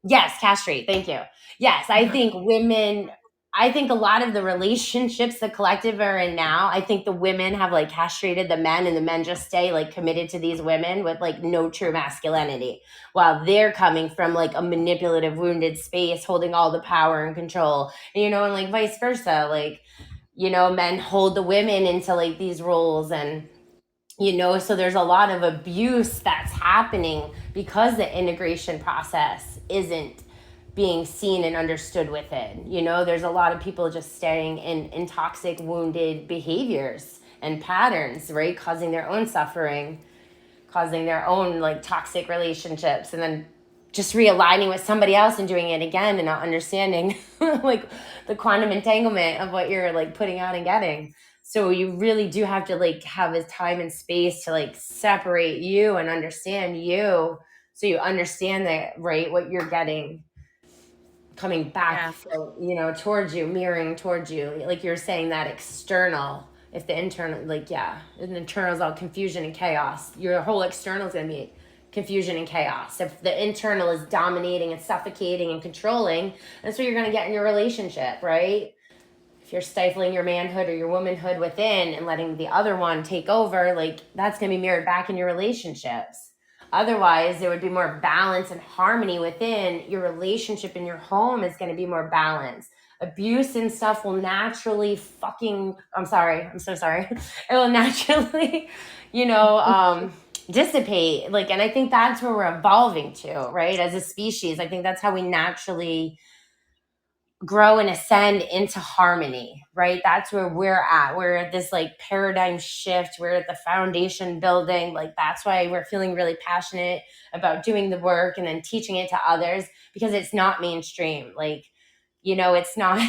Yes, castrate. Thank you. Yes, I Uh-huh. think women. I think a lot of the relationships the collective are in now. I think the women have like castrated the men, and the men just stay like committed to these women with like no true masculinity, while they're coming from like a manipulative, wounded space, holding all the power and control. And like vice versa. Like men hold the women into like these roles so there's a lot of abuse that's happening because the integration process isn't being seen and understood within. There's a lot of people just staying in toxic, wounded behaviors and patterns, right? Causing their own suffering, causing their own like toxic relationships, and then just realigning with somebody else and doing it again and not understanding like the quantum entanglement of what you're like putting out and getting. So you really do have to like have a time and space to like separate you and understand you, so you understand that, right, what you're getting coming back Yeah. from, towards you, mirroring towards you, like you're saying, that external. If the internal, like, yeah, and the internal is all confusion and chaos, your whole external is going to be confusion and chaos. If the internal is dominating and suffocating and controlling, that's what you're going to get in your relationship, right? If you're stifling your manhood or your womanhood within and letting the other one take over, like that's going to be mirrored back in your relationships. Otherwise, there would be more balance and harmony within your relationship, and your home is going to be more balanced. Abuse and stuff will naturally I'm sorry, I'm so sorry. It will naturally, you know, um, dissipate. Like, and I think that's where we're evolving to, right? As a species, I think that's how we naturally grow and ascend into harmony, right? That's where we're at. We're at this like paradigm shift. We're at the foundation building. Like that's why we're feeling really passionate about doing the work and then teaching it to others, because it's not mainstream. Like, it's not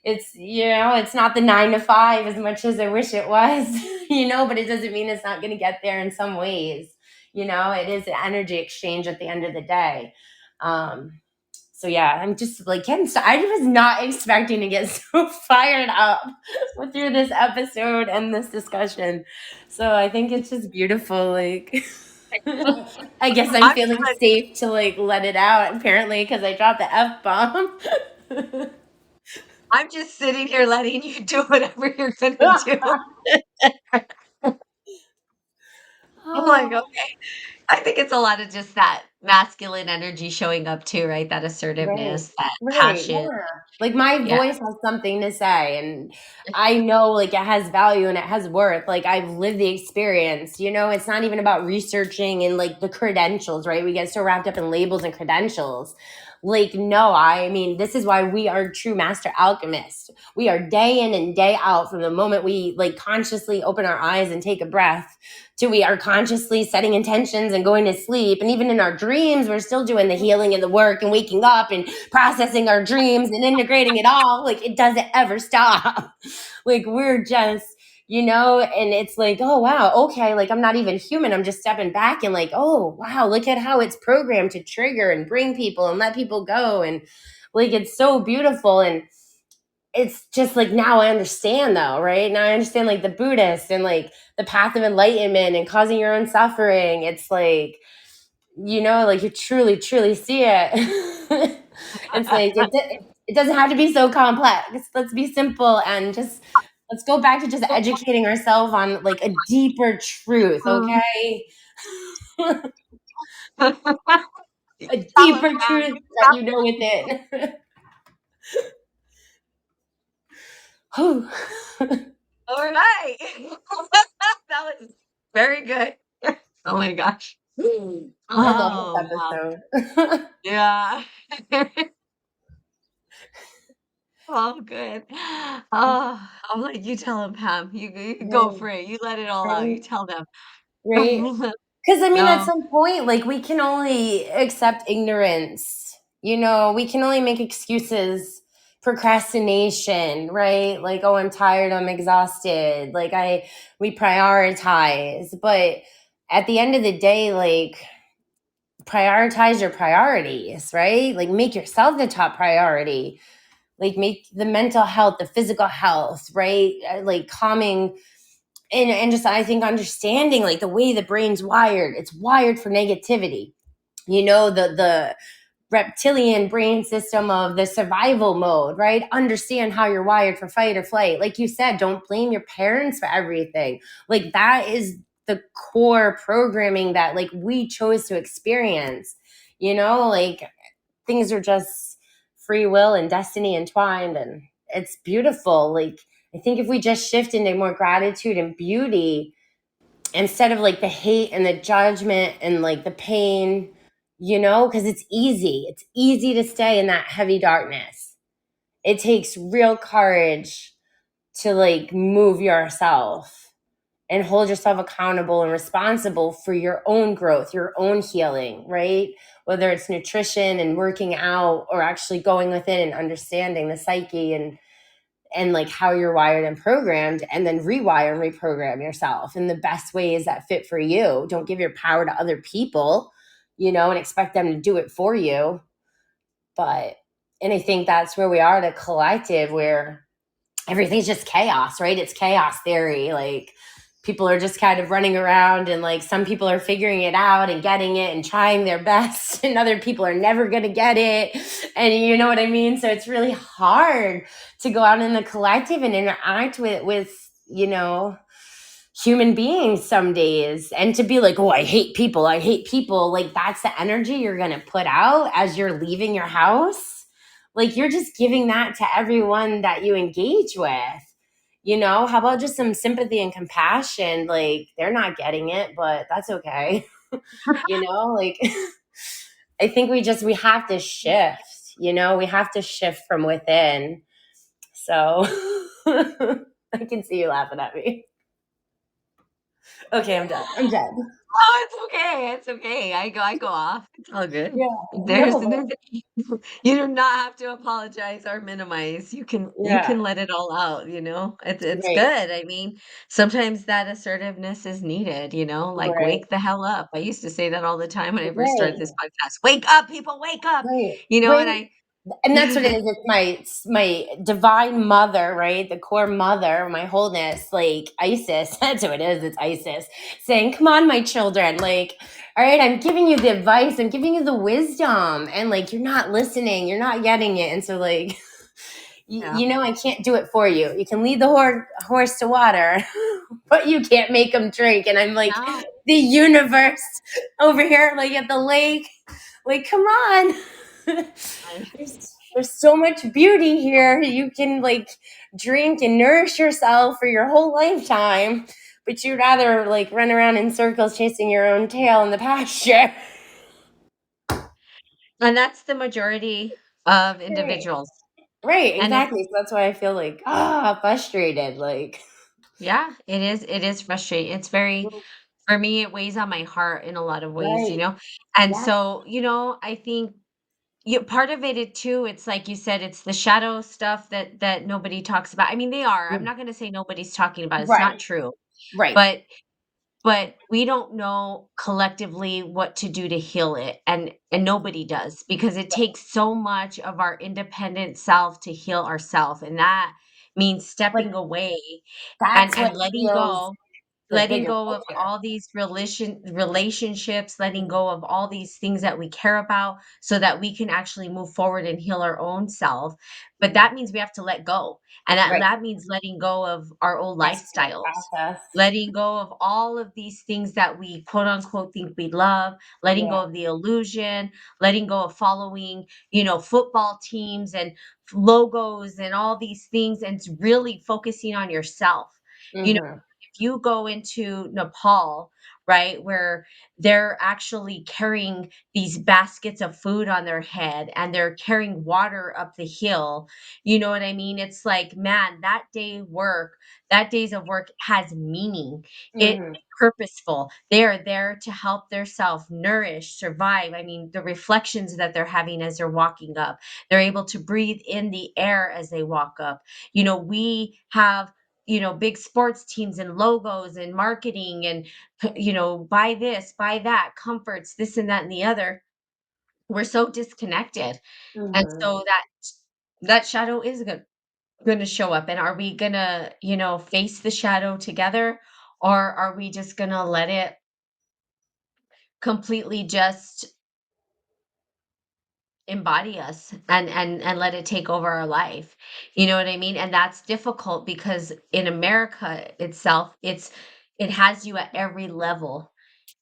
it's not the 9 to 5 as much as I wish it was, but it doesn't mean it's not going to get there in some ways. It is an energy exchange at the end of the day. Um, so yeah, I'm just like getting started. I was not expecting to get so fired up through this episode and this discussion. So I think it's just beautiful. Like, I guess I'm I'm feeling just safe to like let it out. Apparently, because I dropped the F bomb. I'm just sitting here letting you do whatever you're gonna do. I'm like, Oh, "Okay." I think it's a lot of just that masculine energy showing up too, right? That right. assertiveness, that Right. passion. Yeah. Like my Yeah. voice has something to say, and I know like it has value and it has worth. Like I've lived the experience, it's not even about researching and like the credentials, right? We get so wrapped up in labels and credentials. Like, no, I mean, this is why we are true master alchemists. We are day in and day out from the moment we like consciously open our eyes and take a breath to we are consciously setting intentions and going to sleep. And even in our dreams, we're still doing the healing and the work and waking up and processing our dreams and integrating it all. Like it doesn't ever stop. Like we're just, And it's like, oh wow, okay, like I'm not even human. I'm just stepping back and like, oh wow, look at how it's programmed to trigger and bring people and let people go. And like it's so beautiful. And it's just like now I understand though, right? Now I understand like the Buddhist and like the path of enlightenment and causing your own suffering. It's like, like you truly, truly see it. It's like it doesn't have to be so complex. Let's be simple and just let's go back to just educating ourselves on like a deeper truth, Mm. okay? You A tell him, deeper Pam. truth You that tell you know within. Whew. all right. That was very good. Oh my gosh. I love Oh, wow. this episode. Yeah. Oh, good. Oh, I'm like, you tell him, Pam. You go Right, for it. You let it all out. right, You tell them. right. Because I mean, at No. some point, like we can only accept ignorance. We can only make excuses, procrastination, right? Like, oh, I'm tired, I'm exhausted. We prioritize, but at the end of the day, like prioritize your priorities, right? Like make yourself the top priority. Like make the mental health, the physical health, right? Like calming and just I think understanding like the way the brain's wired, it's wired for negativity. The reptilian brain system of the survival mode, right? Understand how you're wired for fight or flight. Like you said, don't blame your parents for everything. Like that is the core programming that like we chose to experience. Like things are just free will and destiny entwined, and it's beautiful. Like I think if we just shift into more gratitude and beauty instead of like the hate and the judgment and like the pain, because it's easy to stay in that heavy darkness. It takes real courage to like move yourself and hold yourself accountable and responsible for your own growth, your own healing, right? Whether it's nutrition and working out or actually going within and understanding the psyche and like how you're wired and programmed, and then rewire and reprogram yourself in the best ways that fit for you. Don't give your power to other people, and expect them to do it for you. But and I think that's where we are at a collective where everything's just chaos, right? It's chaos theory. Like people are just kind of running around and like some people are figuring it out and getting it and trying their best and other people are never going to get it. And you know what I mean? So it's really hard to go out in the collective and interact with, human beings some days and to be like, oh, I hate people. Like that's the energy you're going to put out as you're leaving your house. Like you're just giving that to everyone that you engage with. How about just some sympathy and compassion? Like they're not getting it, but that's okay. Like I think we have to shift, we have to shift from within. So I can see you laughing at me. Okay, I'm done. I'm done. Oh, it's okay. It's okay. I go off. It's all good. Yeah. There's No, no you do not have to apologize or minimize. You yeah. can let it all out, you know? It's Right. good. I mean, sometimes that assertiveness is needed, like Right. wake the hell up. I used to say that all the time when I first started this Right. podcast. Wake up, people, wake up. Right. And Right. I And that's what it is. It's my divine mother, right? The core mother, my wholeness, like Isis. That's what it is. It's Isis saying, "Come on, my children. Like, all right, I'm giving you the advice. I'm giving you the wisdom, and like, you're not listening. You're not getting it. And so, like, yeah. I can't do it for you. You can lead the horse to water, but you can't make them drink." And I'm like, No. the universe over here, like at the lake, like, come on. I there's so much beauty here. You can like drink and nourish yourself for your whole lifetime, but you'd rather like run around in circles chasing your own tail in the pasture. and that's the majority of Right. individuals. Right, And it's exactly. So that's why I feel like frustrated. Like yeah, it is frustrating. It's very for me, it weighs on my heart in a lot of ways, right. And Yeah. so, I think part of it too, it's like you said, it's the shadow stuff that nobody talks about. I mean, they are. I'm Mm. not gonna say nobody's talking about it, it's not Right, true. right. But we don't know collectively what to do to heal it, and nobody does, because it takes so much of our independent self to heal ourself, and that means But stepping away that's and what letting heals go. the Letting bigger go of picture. all these relationships, letting Mhm. go of all these things that we care about so that we can actually move forward and heal our own self. But Mhm. that means we have to let go. And Right. that means letting go of our old Trust in the lifestyles, process. letting go of all of these things that we quote unquote think we love, letting Yeah. go of the illusion, letting go of following, football teams and logos and all these things, and really focusing on yourself. You know, Mhm. if you go into Nepal, right, where they're actually carrying these baskets of food on their head and they're carrying water up the hill, you know what I mean? It's like, man, that days of work has meaning. It's Mhm. purposeful. They are there to help their self nourish, survive. I mean, the reflections that they're having as they're walking up, they're able to breathe in the air as they walk up. We have big sports teams and logos and marketing and, buy this, buy that, comforts, this and that and the other. We're so disconnected. And Mhm. so that shadow is gonna show up. And are we gonna, face the shadow together, or are we just gonna let it completely just embody us and let it take over our life? You know what I mean? And that's difficult because in America itself, it has you at every level.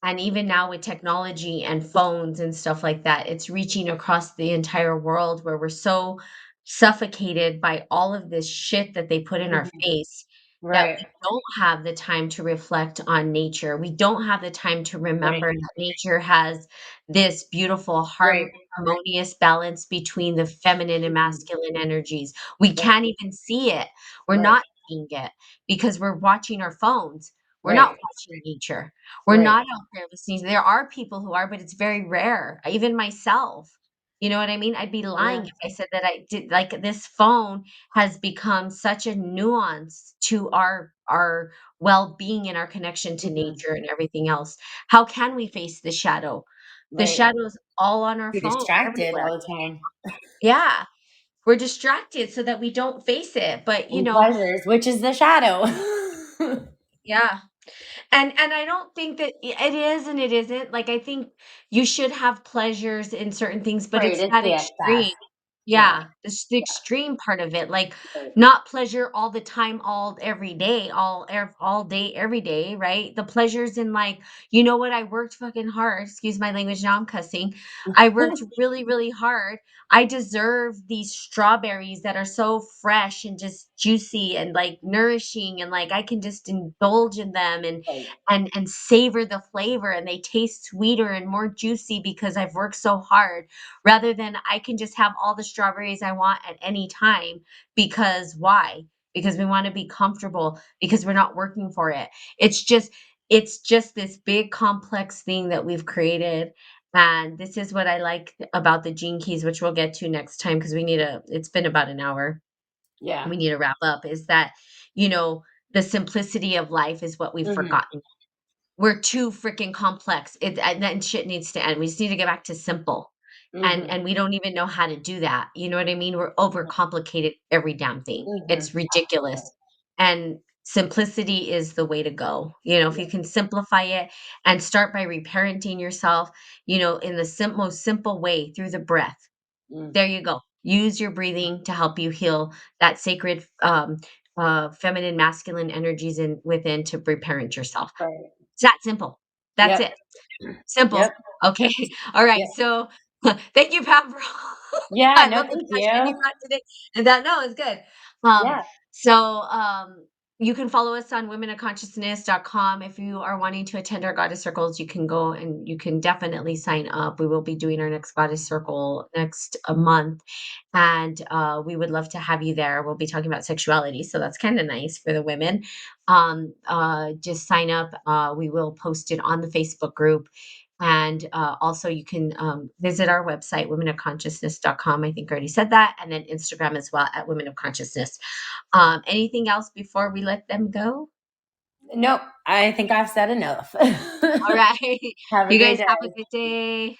And even now with technology and phones and stuff like that, it's reaching across the entire world, where we're so suffocated by all of this shit that they put in our Mhm. face, that we Right. don't have the time to reflect on nature. We don't have the time to Right. remember that nature has this beautiful Right. harmonious balance between the feminine and Mhm. masculine energies. We Right. can't even see it. We're Right. not seeing it because we're watching our phones. We're not Right. watching nature. We're Right. not out there listening. There are people who are, but it's very rare. Even myself. You know what I mean? I'd be lying Yeah. if I said that I did. Like, this phone has become such a nuance to our well-being and our connection to Mhm. nature and everything else. How can we face the shadow? The Right. shadow's all on our You're phone distracted everywhere. all the time. Yeah, we're distracted so that we don't face it. But, And pleasures, which is the shadow. yeah. And I don't think that it is and it isn't. Like, I think you should have pleasures in certain things, but Right, it's it's that the excess. extreme. Yeah. Yeah, it's the Yeah. extreme part of it. Like, Right. not pleasure all the time, all every day, all day, every day, right? The pleasures in, like, you know what? I worked fucking hard. Excuse my language. Now I'm cussing. I worked really, really hard. I deserve these strawberries that are so fresh and just juicy and like nourishing, and like I can just indulge in them Right. and savor the flavor, and they taste sweeter and more juicy because I've worked so hard, rather than I can just have all the strawberries I want at any time. Because why? Because we want to be comfortable, because we're not working for it. It's just this big complex thing that we've created. And this is what I like about the gene keys, which we'll get to next time, because it's been about an hour. Yeah. We need to wrap up. Is that, you know, the simplicity of life is what we've Mhm. forgotten. We're too freaking complex. And then shit needs to end. We just need to get back to simple. And Mhm. and we don't even know how to do that. You know what I mean? We're overcomplicated every damn thing. Mhm. It's ridiculous. And simplicity is the way to go. If Yeah. you can simplify it and start by reparenting yourself, in the most simple way, through the breath. Mm. There you go. Use your breathing to help you heal that sacred, feminine, masculine energies within, to reparent yourself. Right. It's that simple. That's Yep. it. Simple. Yep. Okay. All right. Yep. So, thank you, Pam, for Yeah, I no, love the thank passion you you. brought today. And that no, it's good. Um, Yeah. so you can follow us on womenofconsciousness.com. If you are wanting to attend our goddess circles, you can go and you can definitely sign up. We will be doing our next goddess circle next a month. And we would love to have you there. We'll be talking about sexuality. So that's kind of nice for the women. Just sign up. We will post it on the Facebook group. And also, you can visit our website, womenofconsciousness.com. I think I already said that. And then Instagram as well at Women of Consciousness. Anything else before we let them go? Nope, I think I've said enough. All right. Have a You great guys have a day. good day.